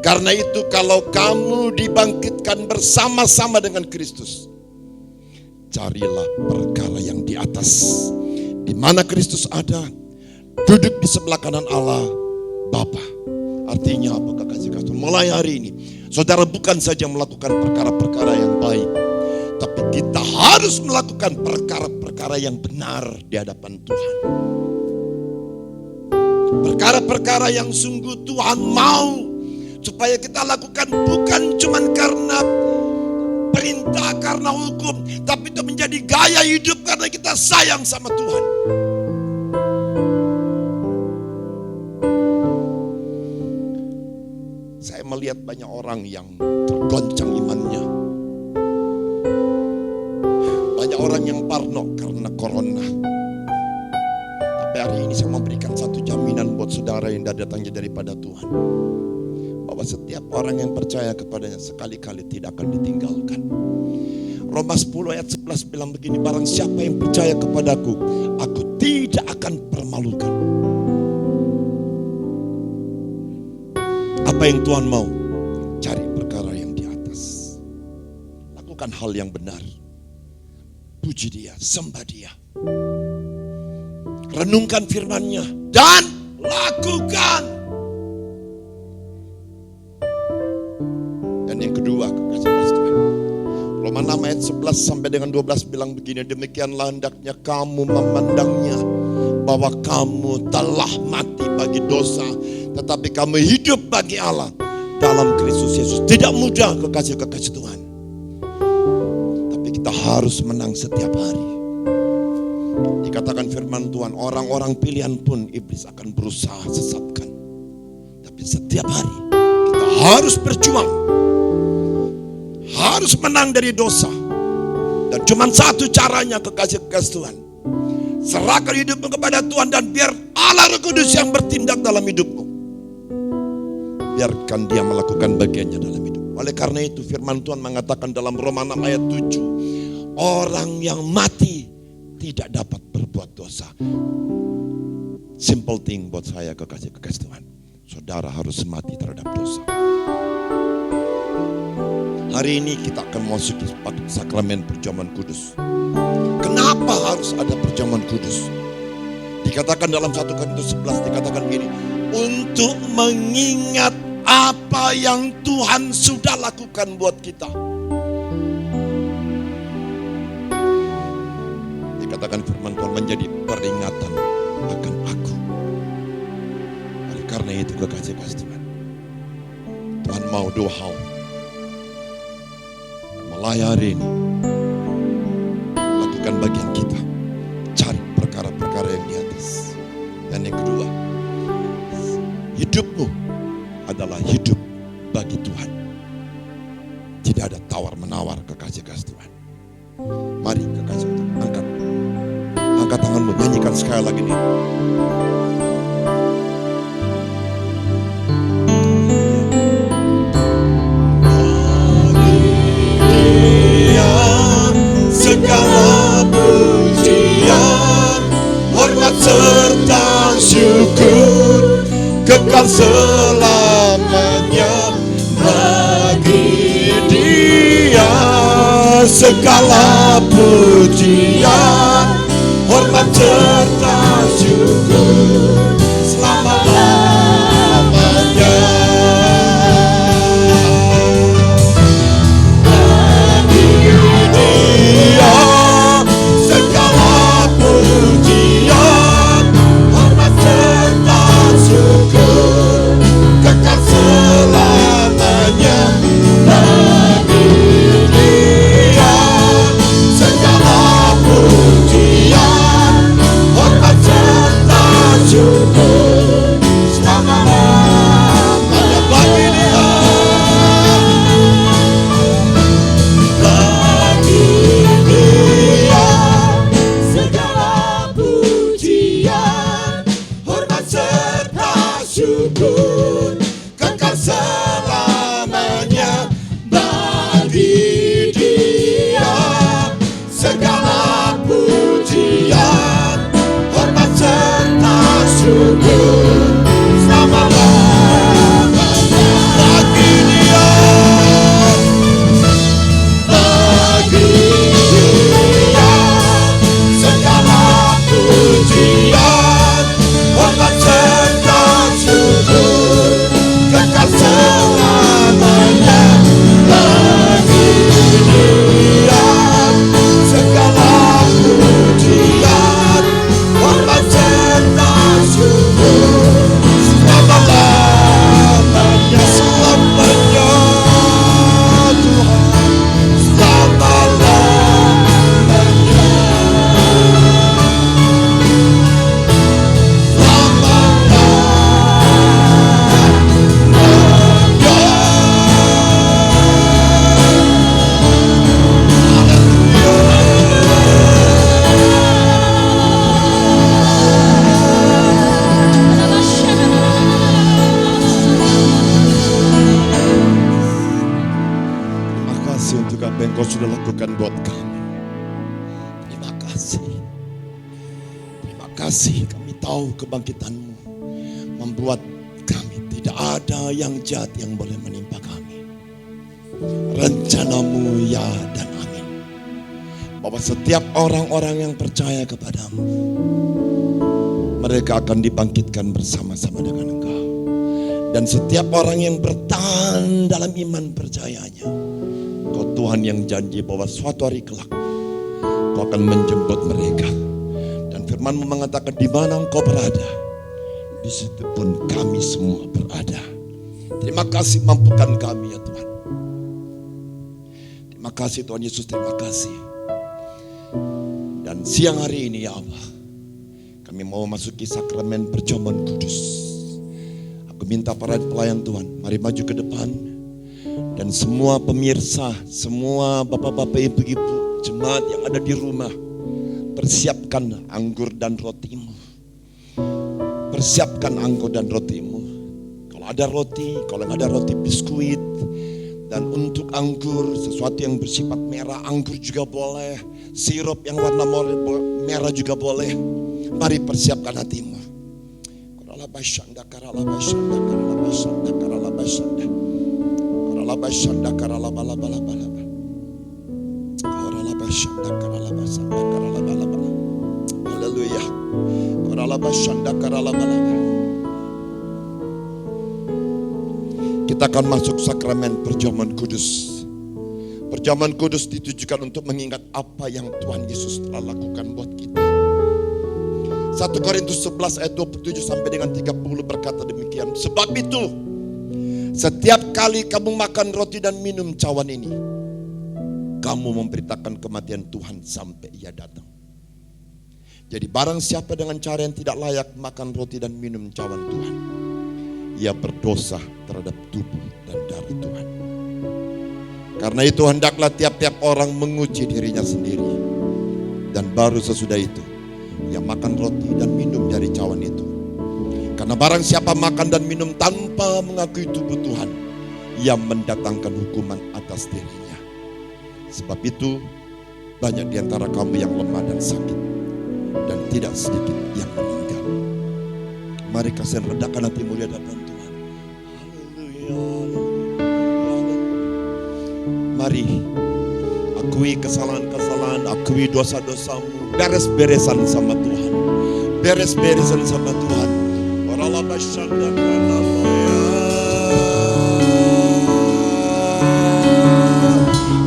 Karena itu kalau kamu dibangkitkan bersama-sama dengan Kristus, carilah perkara yang di atas, di mana Kristus ada, duduk di sebelah kanan Allah Bapa. Artinya apa, kekasih-kekasih? Mulai hari ini, saudara bukan saja melakukan perkara-perkara yang baik, tapi kita harus melakukan perkara-perkara yang benar di hadapan Tuhan. Perkara-perkara yang sungguh Tuhan mau supaya kita lakukan, bukan cuma karena perintah, karena hukum, tapi itu menjadi gaya hidup karena kita sayang sama Tuhan. Saya melihat banyak orang yang tergoncang imannya. Banyak orang yang parno karena corona. Tapi hari ini saya memberikan satu jaminan buat saudara yang datangnya daripada Tuhan, bahwa setiap orang yang percaya kepadanya sekali-kali tidak akan ditinggalkan. Roma 10 ayat 11 bilang begini, barang siapa yang percaya kepadaku, aku tidak akan permalukan. Apa yang Tuhan mau? Cari perkara yang di atas. Lakukan hal yang benar. Puji Dia, sembah Dia. Renungkan firman-Nya dan lakukan. Dan yang kedua, kekasih-kekasih Tuhan, Roma 6 ayat 11 sampai dengan 12 bilang begini, demikianlah hendaknya kamu memandangnya, bahwa kamu telah mati bagi dosa, tetapi kamu hidup bagi Allah dalam Kristus Yesus. Tidak mudah, kekasih-kekasih Tuhan, tapi kita harus menang setiap hari. Dikatakan firman Tuhan, orang-orang pilihan pun iblis akan berusaha sesatkan. Tapi setiap hari kita harus berjuang, harus menang dari dosa. Dan cuma satu caranya, kekasih-kekasih Tuhan, serahkan hidupmu kepada Tuhan dan biar Allah Roh Kudus yang bertindak dalam hidupmu. Biarkan Dia melakukan bagiannya dalam hidup. Oleh karena itu firman Tuhan mengatakan dalam Roma 6 ayat 7, orang yang mati tidak dapat berbuat dosa. Simple thing buat saya, kekasih-kekasih Tuhan, saudara harus mati terhadap dosa. Hari ini kita akan masuk di sakramen perjamuan kudus. Kenapa harus ada perjamuan kudus? Dikatakan dalam 1 Korintus 11, dikatakan gini, untuk mengingat apa yang Tuhan sudah lakukan buat kita. Dikatakan firman Tuhan menjadi peringatan akan aku. Oleh karena itu kekasih-kekasih Tuhan, Tuhan mau dua hal. Mulai hari ini, lakukan bagian kita, cari perkara-perkara yang di atas. Dan yang kedua, hidupmu adalah hidup bagi Tuhan. Tidak ada tawar-menawar kekasih-kasih Tuhan. Mari kekasih Tuhan, angkat tanganmu, nyanyikan sekali lagi nih. Segala pujian, hormat serta syukur kekal selamanya bagi Dia. Segala pujian, hormat serta syukur selama-lamanya. Engkau sudah lakukan buat kami. Terima kasih. Terima kasih, kami tahu kebangkitan-Mu membuat kami tidak ada yang jahat yang boleh menimpa kami. Rencana-Mu ya dan amin. Bahwa setiap orang-orang yang percaya kepadamu, mereka akan dibangkitkan bersama-sama dengan Engkau. Dan setiap orang yang bertahan dalam iman percayanya, Kau Tuhan yang janji bahwa suatu hari kelak Kau akan menjemput mereka. Dan firman-Mu mengatakan di mana Engkau berada, di situ pun kami semua berada. Terima kasih, mampukan kami ya Tuhan. Terima kasih Tuhan Yesus, terima kasih. Dan siang hari ini ya Allah, kami mau masuki sakramen perjamuan kudus. Aku minta para pelayan Tuhan, mari maju ke depan. Dan semua pemirsa, semua bapak-bapak, ibu-ibu, jemaat yang ada di rumah, persiapkan anggur dan rotimu. Persiapkan anggur dan rotimu. Kalau ada roti, kalau nggak ada roti, biskuit. Dan untuk anggur, sesuatu yang bersifat merah, anggur juga boleh. Sirup yang warna merah juga boleh. Mari persiapkan hatimu. Karalabashanda, karalabashanda, karalabashanda, karalabashanda. Karalabashanda, karalabalabalaba. Karalabashanda, karalabashanda, karalabalaba. Haleluya. Karalabashanda, karalabalaba. Kita akan masuk sakramen perjamuan kudus. Perjamuan kudus ditujukan untuk mengingat apa yang Tuhan Yesus telah lakukan buat kita. 1 Korintus 11 ayat 27 sampai dengan 30 berkata demikian. Sebab itu, setiap kali kamu makan roti dan minum cawan ini, kamu memberitakan kematian Tuhan sampai Ia datang. Jadi barang siapa dengan cara yang tidak layak makan roti dan minum cawan Tuhan, ia berdosa terhadap tubuh dan darah Tuhan. Karena itu hendaklah tiap-tiap orang menguji dirinya sendiri. Dan baru sesudah itu, ia makan roti dan minum dari cawan itu. Karena barang siapa makan dan minum tanpa mengakui tubuh Tuhan, ia mendatangkan hukuman atas dirinya. Sebab itu, banyak di antara kamu yang lemah dan sakit, dan tidak sedikit yang meninggal. Mari kasih rendahkan hatimu di hadapan Tuhan. Haleluya. Mari akui kesalahan-kesalahan, akui dosa-dosamu, beres-beresan sama Tuhan. Beres-beresan sama Tuhan.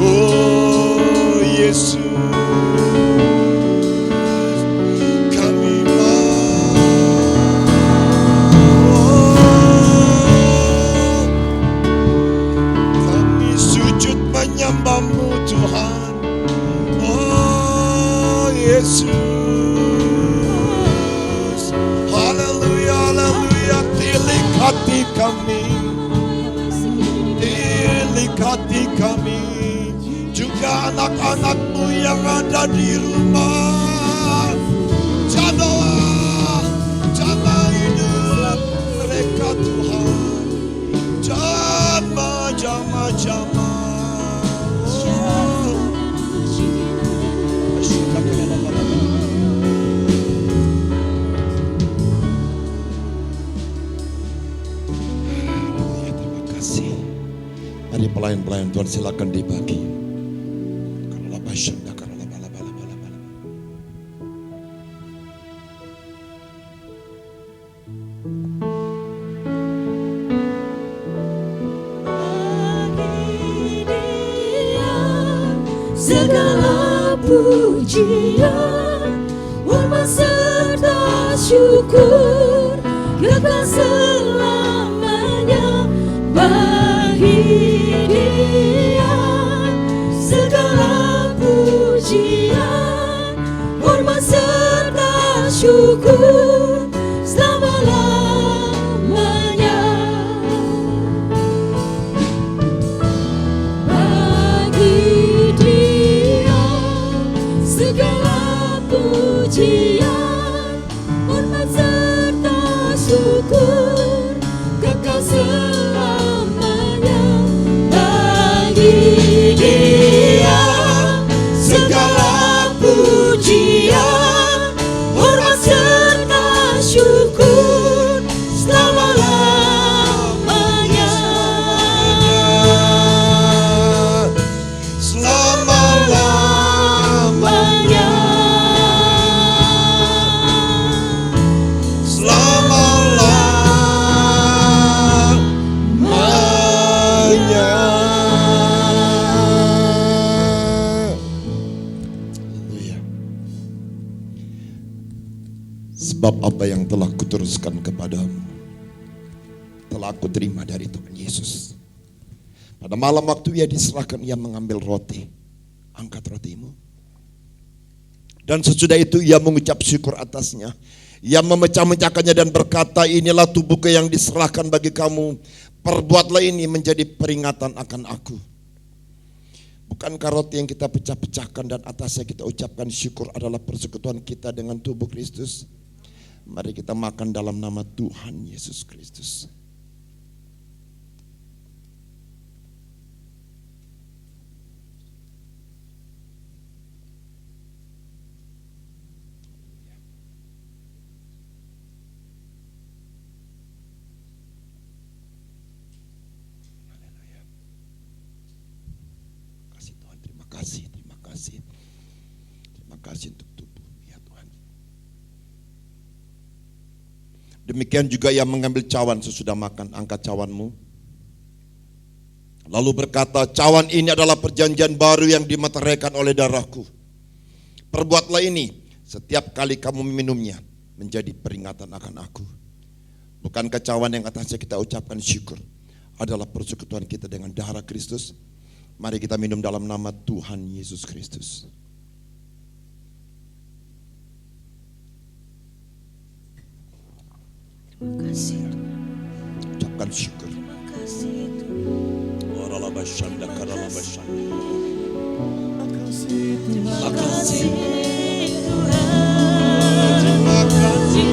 Oh Yesus, kami kami sujud menyembahmu Tuhan. Oh Yesus, haleluya, haleluya. Tilik hati kami, tilik hati kami, juga anak-anakmu yang ada di rumah. Jamaah, jamaah hidup mereka Tuhan. Jamaah, jamaah, jamaah. Mari pelayan-pelayan Tuhan silakan dibagi. Segala pujian, hormat serta syukur kekal selamanya bagi Dia. Segala pujian, hormat serta syukur selama-lamanya bagi Dia. Segala pujian, hormat serta syukur kekal selamanya bagi Dia. Segala pujian, hormat serta syukur selama-lamanya. Selama-lamanya. Selama-lamanya. Haleluya. Sebab apa yang telah kuteruskan kepadamu telah aku terima dari Tuhan Yesus. Pada malam waktu ia diserahkan, ia mengambil roti. Angkat rotimu. Dan sesudah itu ia mengucap syukur atasnya. Ia memecah-mecahkannya dan berkata, inilah tubuhku yang diserahkan bagi kamu. Perbuatlah ini menjadi peringatan akan aku. Bukankah roti yang kita pecah-pecahkan dan atasnya kita ucapkan syukur adalah persekutuan kita dengan tubuh Kristus? Mari kita makan dalam nama Tuhan Yesus Kristus. Kasih Tuhan, terima kasih, terima kasih. Terima kasih untuk tubuh ya Tuhan. Demikian juga ia mengambil cawan sesudah makan. Angkat cawanmu. Lalu berkata, cawan ini adalah perjanjian baru yang dimeteraikan oleh darahku. Perbuatlah ini setiap kali kamu meminumnya menjadi peringatan akan aku. Bukankah cawan yang atasnya kita ucapkan syukur adalah persekutuan kita dengan darah Kristus? Mari kita minum dalam nama Tuhan Yesus Kristus. Terima kasih. ucapkan syukur. Terima kasih Tuhan. Waralabashanda karalabashanda. Terima kasih Tuhan. Terima kasih. Terima kasih.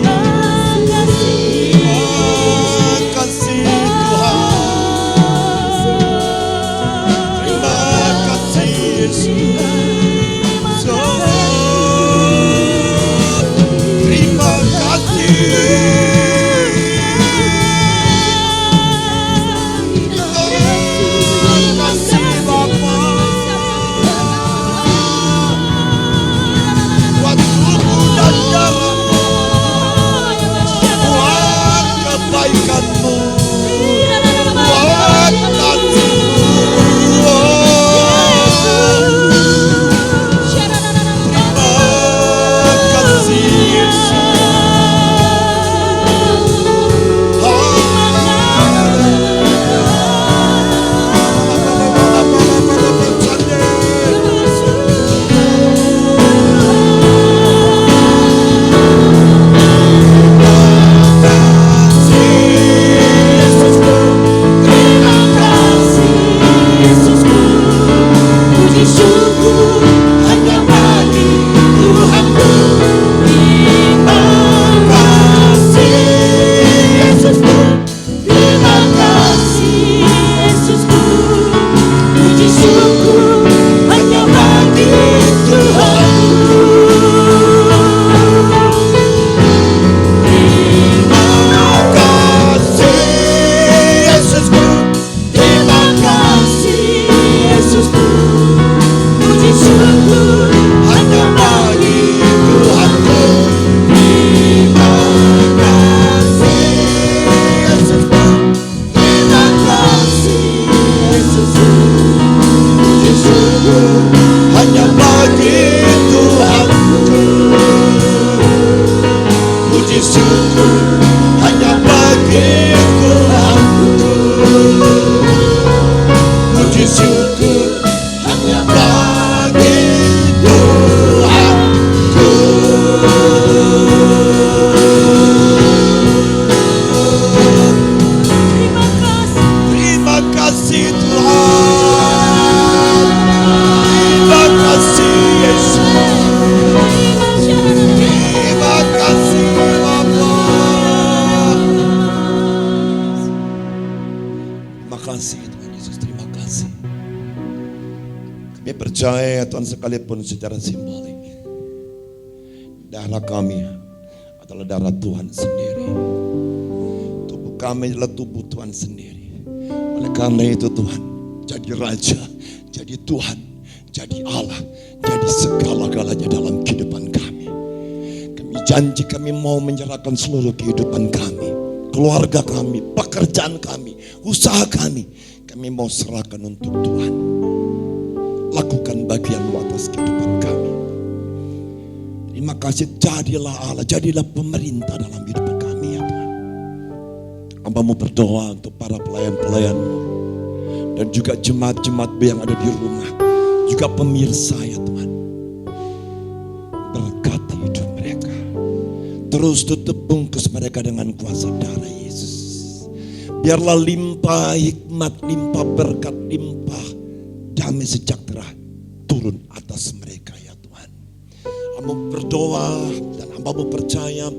Terima kasih Tuhan. Terima kasih Yesus. Terima kasih. Percaya Tuhan, sekalipun secara simbolik darah kami adalah darah Tuhan sendiri, tubuh kami adalah tubuh Tuhan sendiri. Oleh karena itu Tuhan, jadi Raja, jadi Tuhan, jadi Allah, jadi segala-galanya dalam kehidupan kami. Kami janji kami mau menyerahkan seluruh kehidupan kami, keluarga kami, pekerjaan kami, usaha kami mau serahkan untuk Tuhan. Lakukan bagian-Mu atas kehidupan kami. Terima kasih, jadilah Allah, jadilah pemerintah dalam hidup kami ya Tuhan. Hamba-Mu berdoa untuk para pelayan-pelayan-Mu dan juga jemaat-jemaat yang ada di rumah, juga pemirsa ya Tuhan. Berkati hidup mereka. Terus tutup bungkus mereka dengan kuasa darah Yesus. Biarlah limpah hikmat, limpah berkat, limpah damai sejahtera turun atas mereka ya Tuhan. Hamba berdoa dan hamba percaya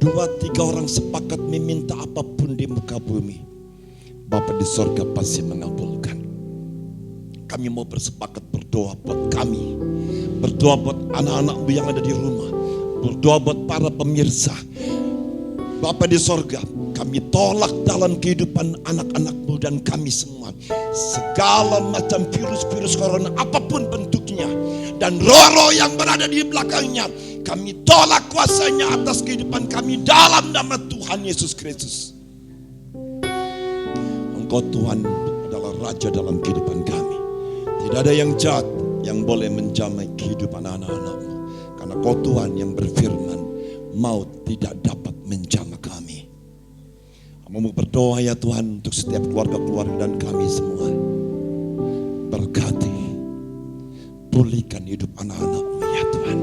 2-3 orang sepakat meminta apapun di muka bumi, Bapa di sorga pasti mengabulkan. Kami mau bersepakat berdoa buat kami, berdoa buat anak-anak-Mu yang ada di rumah, berdoa buat para pemirsa. Bapa di sorga, kami tolak dalam kehidupan anak-anak-Mu dan kami semua segala macam virus-virus corona apapun bentuknya dan roh-roh yang berada di belakangnya. Kami tolak kuasanya atas kehidupan kami dalam nama Tuhan Yesus Kristus. Engkau Tuhan adalah Raja dalam kehidupan kami. Tidak ada yang jahat yang boleh menjamai kehidupan anak-anak-Mu, karena Kau Tuhan yang berfirman, maut tidak dapat menjamah kami. Mau berdoa ya Tuhan untuk setiap keluarga-keluarga dan kami semua. Berkati, pulihkan hidup anak-anak-Mu ya Tuhan.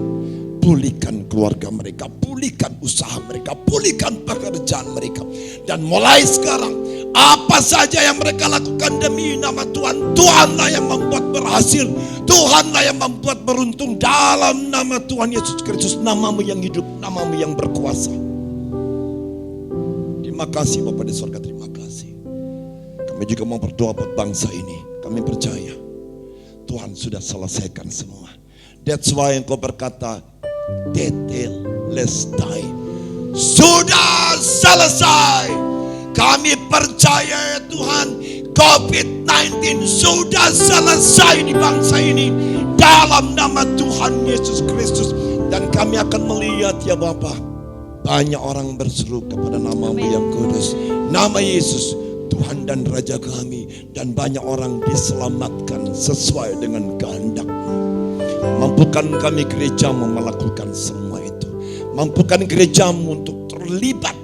Pulihkan keluarga mereka, pulihkan usaha mereka, pulihkan pekerjaan mereka. Dan mulai sekarang Apa saja yang mereka lakukan demi nama Tuhan, Tuhanlah yang membuat berhasil. Tuhanlah yang membuat beruntung dalam nama Tuhan Yesus Kristus. Namamu yang hidup, namamu yang berkuasa. Terima kasih Bapa di sorga, terima kasih. Kami juga mau berdoa buat bangsa ini. Kami percaya Tuhan sudah selesaikan semua. That's why Engkau berkata, tetelestai, sudah selesai. Kami percaya ya Tuhan, COVID-19 sudah selesai di bangsa ini dalam nama Tuhan Yesus Kristus. Dan kami akan melihat ya Bapa, banyak orang berseru kepada namamu yang kudus, nama Yesus Tuhan dan Raja kami. Dan banyak orang diselamatkan sesuai dengan kehendak-Mu. Mampukan kami gerejamu melakukan semua itu. Mampukan gerejamu untuk terlibat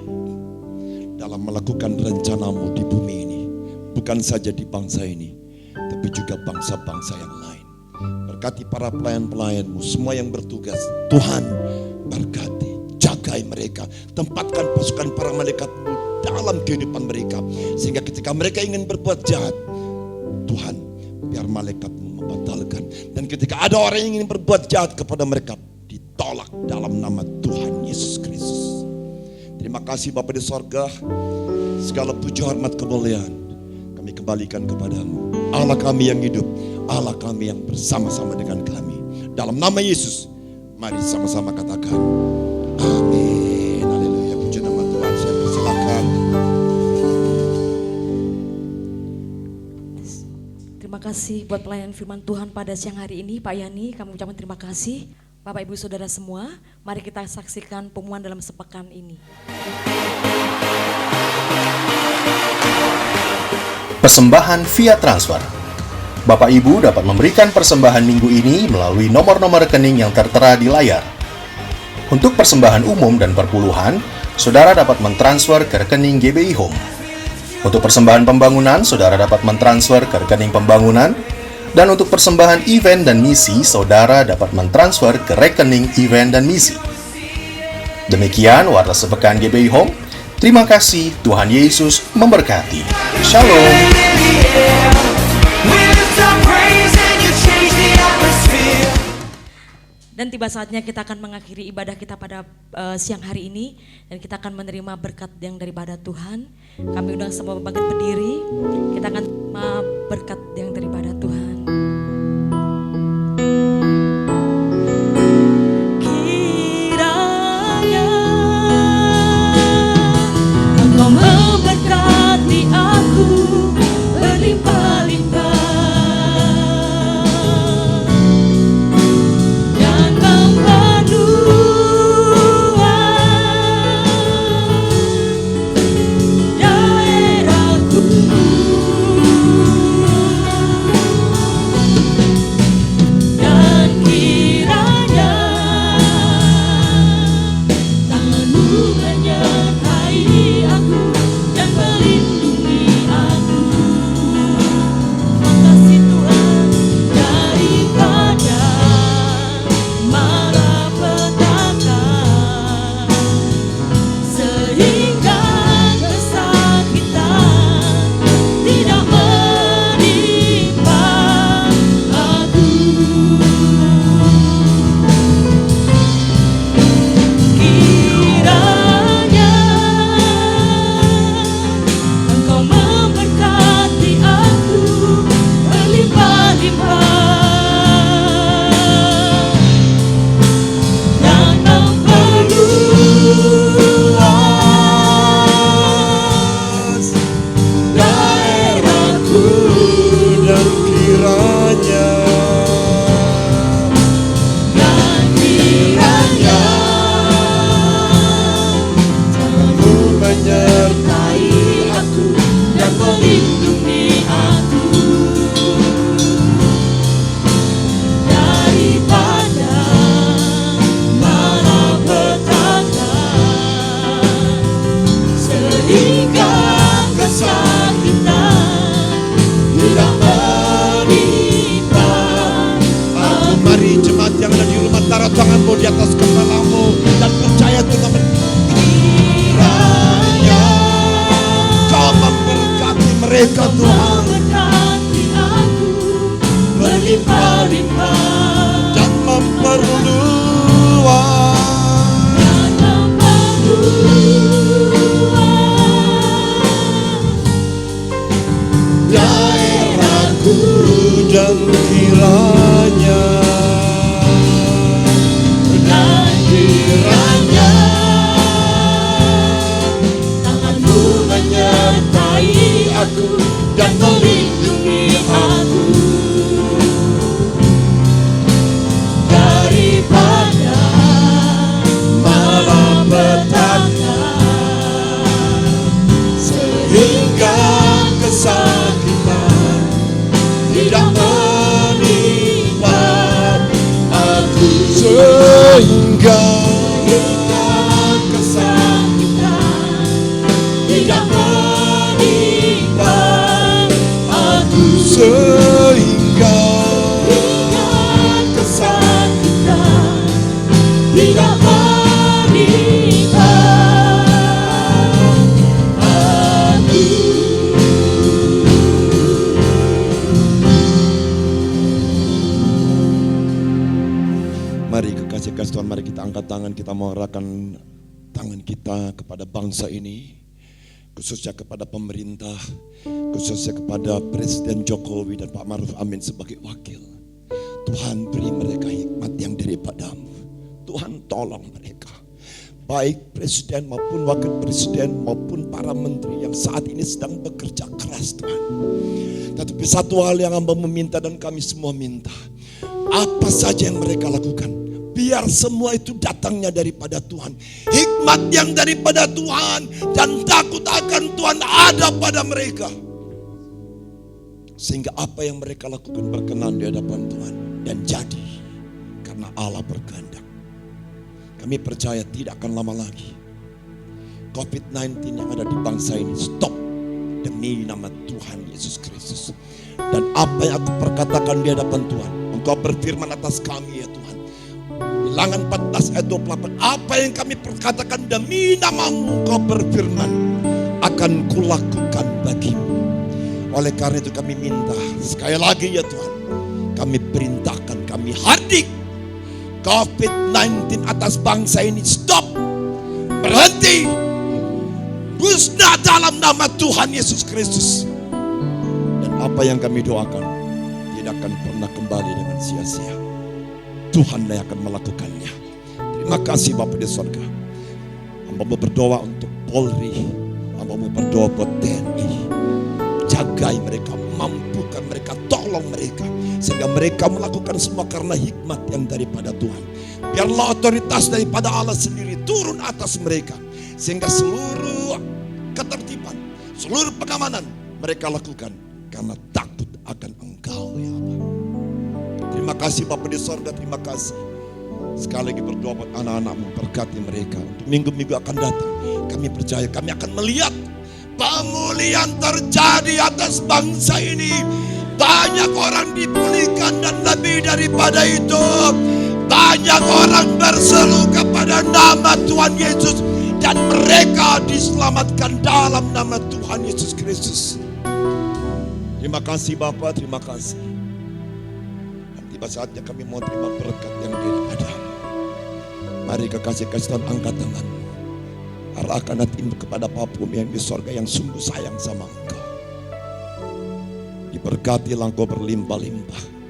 dalam melakukan rencanamu di bumi ini. Bukan saja di bangsa ini, tapi juga bangsa-bangsa yang lain. Berkati para pelayan-pelayanmu, semua yang bertugas. Tuhan berkati, jagai mereka. Tempatkan pasukan para malaikatmu dalam kehidupan mereka. Sehingga ketika mereka ingin berbuat jahat, Tuhan, biar malaikatmu membatalkan. Dan ketika ada orang yang ingin berbuat jahat kepada mereka, ditolak dalam nama Tuhan Yesus Kristus. Terima kasih Bapa di sorga. Segala puji hormat kemuliaan kami kembalikan kepadamu, Allah kami yang hidup, Allah kami yang bersama-sama dengan kami. Dalam nama Yesus, mari sama-sama katakan amin. Haleluya, puji nama Tuhan. Saya persilakan. Terima kasih buat pelayanan firman Tuhan pada siang hari ini Pak Yani. Kami ucapkan terima kasih. Bapak Ibu Saudara semua, mari kita saksikan pengumuman dalam sepekan ini. Persembahan via transfer. Bapak Ibu dapat memberikan persembahan minggu ini melalui nomor-nomor rekening yang tertera di layar. Untuk persembahan umum dan perpuluhan, saudara dapat mentransfer ke rekening GBI Home. Untuk persembahan pembangunan, saudara dapat mentransfer ke rekening pembangunan. Dan untuk persembahan event dan misi, saudara dapat mentransfer ke rekening event dan misi. Demikian warta sepekan GBI Home. Terima kasih, Tuhan Yesus memberkati. Shalom. Dan tiba saatnya kita akan mengakhiri ibadah kita pada siang hari ini. Dan kita akan menerima berkat yang daripada Tuhan. Kami undang semua bangkit berdiri. Kita akan menerima berkat yang daripada Tuhan. Kiranya Engkau memberkati aku berlimpah-limpah. mereka Tuhan, memberkati aku berlimpah-limpah dan memperluas dan memperluas daerahku, dan kiranya tanganmu menyertai aku dan melindungi aku daripada malapetaka, sehingga kesakitan tidak menimpa aku, sehingga kesakitan tidak menimpa aku, sehingga kesakitan tidak menimpa aku. Mari kekasih Tuhan, mari kita angkat tangan, kita mengarahkan tangan kita kepada bangsa ini, khususnya kepada pemerintah, khususnya kepada Presiden Jokowi dan Pak Maruf Amin sebagai wakil. Tuhan, beri mereka hikmat yang daripadamu. Tuhan, tolong mereka, baik presiden maupun wakil presiden maupun para menteri yang saat ini sedang bekerja keras Tuhan. Tetapi satu hal yang hamba meminta dan kami semua minta, apa saja yang mereka lakukan, biar semua itu datangnya daripada Tuhan. Hikmat yang daripada Tuhan dan takut akan Tuhan ada pada mereka. Sehingga apa yang mereka lakukan berkenan di hadapan Tuhan dan jadi karena Allah berkehendak. Kami percaya tidak akan lama lagi COVID-19 yang ada di bangsa ini stop demi nama Tuhan Yesus Kristus. Dan apa yang aku perkatakan di hadapan Tuhan, Engkau berfirman atas kami ya Tuhan. Bilangan 14 ayat 28, apa yang kami perkatakan demi nama-Mu, Engkau berfirman akan kulakukan bagimu. Oleh karena itu kami minta sekali lagi ya Tuhan, kami perintahkan, kami hadik COVID-19 atas bangsa ini stop, berhenti, musnah dalam nama Tuhan Yesus Kristus. Dan apa yang kami doakan tidak akan pernah kembali dengan sia-sia. Tuhanlah yang akan melakukannya. Terima kasih Bapa di surga. Hamba mau berdoa untuk Polri, hamba mau berdoa buat TNI. Jagai mereka, mampukan mereka, tolong mereka, sehingga mereka melakukan semua karena hikmat yang daripada Tuhan. Biarlah otoritas daripada Allah sendiri turun atas mereka, sehingga seluruh ketertiban, seluruh pengamanan mereka lakukan karena takut akan Engkau ya Allah. Terima kasih Bapa di sorga, terima kasih. Sekali lagi berdoa buat anak-anak-Mu, berkati mereka. Untuk minggu-minggu akan datang, kami percaya kami akan melihat pemulihan terjadi atas bangsa ini. Banyak orang dipulihkan dan lebih daripada itu, banyak orang berseru kepada nama Tuhan Yesus dan mereka diselamatkan dalam nama Tuhan Yesus Kristus. Terima kasih Bapa, terima kasih. Dan tiba saatnya kami mau terima berkat yang daripada-Mu. Mari kekasih-kasih Tuhan, angkat tanganmu, arahkan hatimu kepada Bapamu yang di sorga yang sungguh sayang sama engkau. Diberkatilah engkau berlimpah-limpah.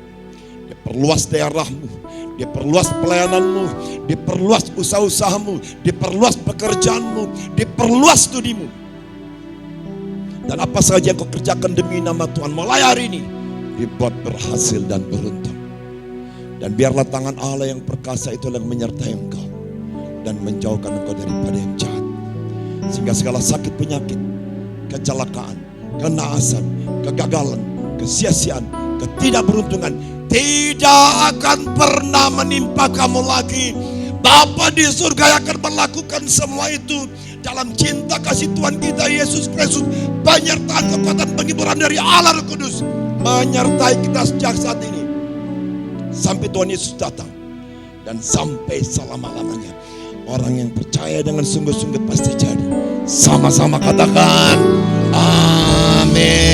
Diperluas daerahmu, diperluas pelayananmu, diperluas usaha-usahamu, diperluas pekerjaanmu, diperluas studimu. Dan apa saja yang kau kerjakan demi nama Tuhan mulai hari ini dibuat berhasil dan beruntung. Dan biarlah tangan Allah yang perkasa itu yang menyertai engkau dan menjauhkan engkau daripada yang jahat. Sehingga segala sakit penyakit, kecelakaan, kenaasan, kegagalan, kesia-siaan, ketidakberuntungan tidak akan pernah menimpa kamu lagi. Bapa di surga akan melakukan semua itu dalam cinta kasih Tuhan kita Yesus Kristus, penyertaan kekuatan penghiburan dari Allah Roh Kudus menyertai kita sejak saat ini sampai Tuhan Yesus datang dan sampai selama-lamanya. Orang yang percaya dengan sungguh-sungguh pasti jadi. Sama-sama katakan amin.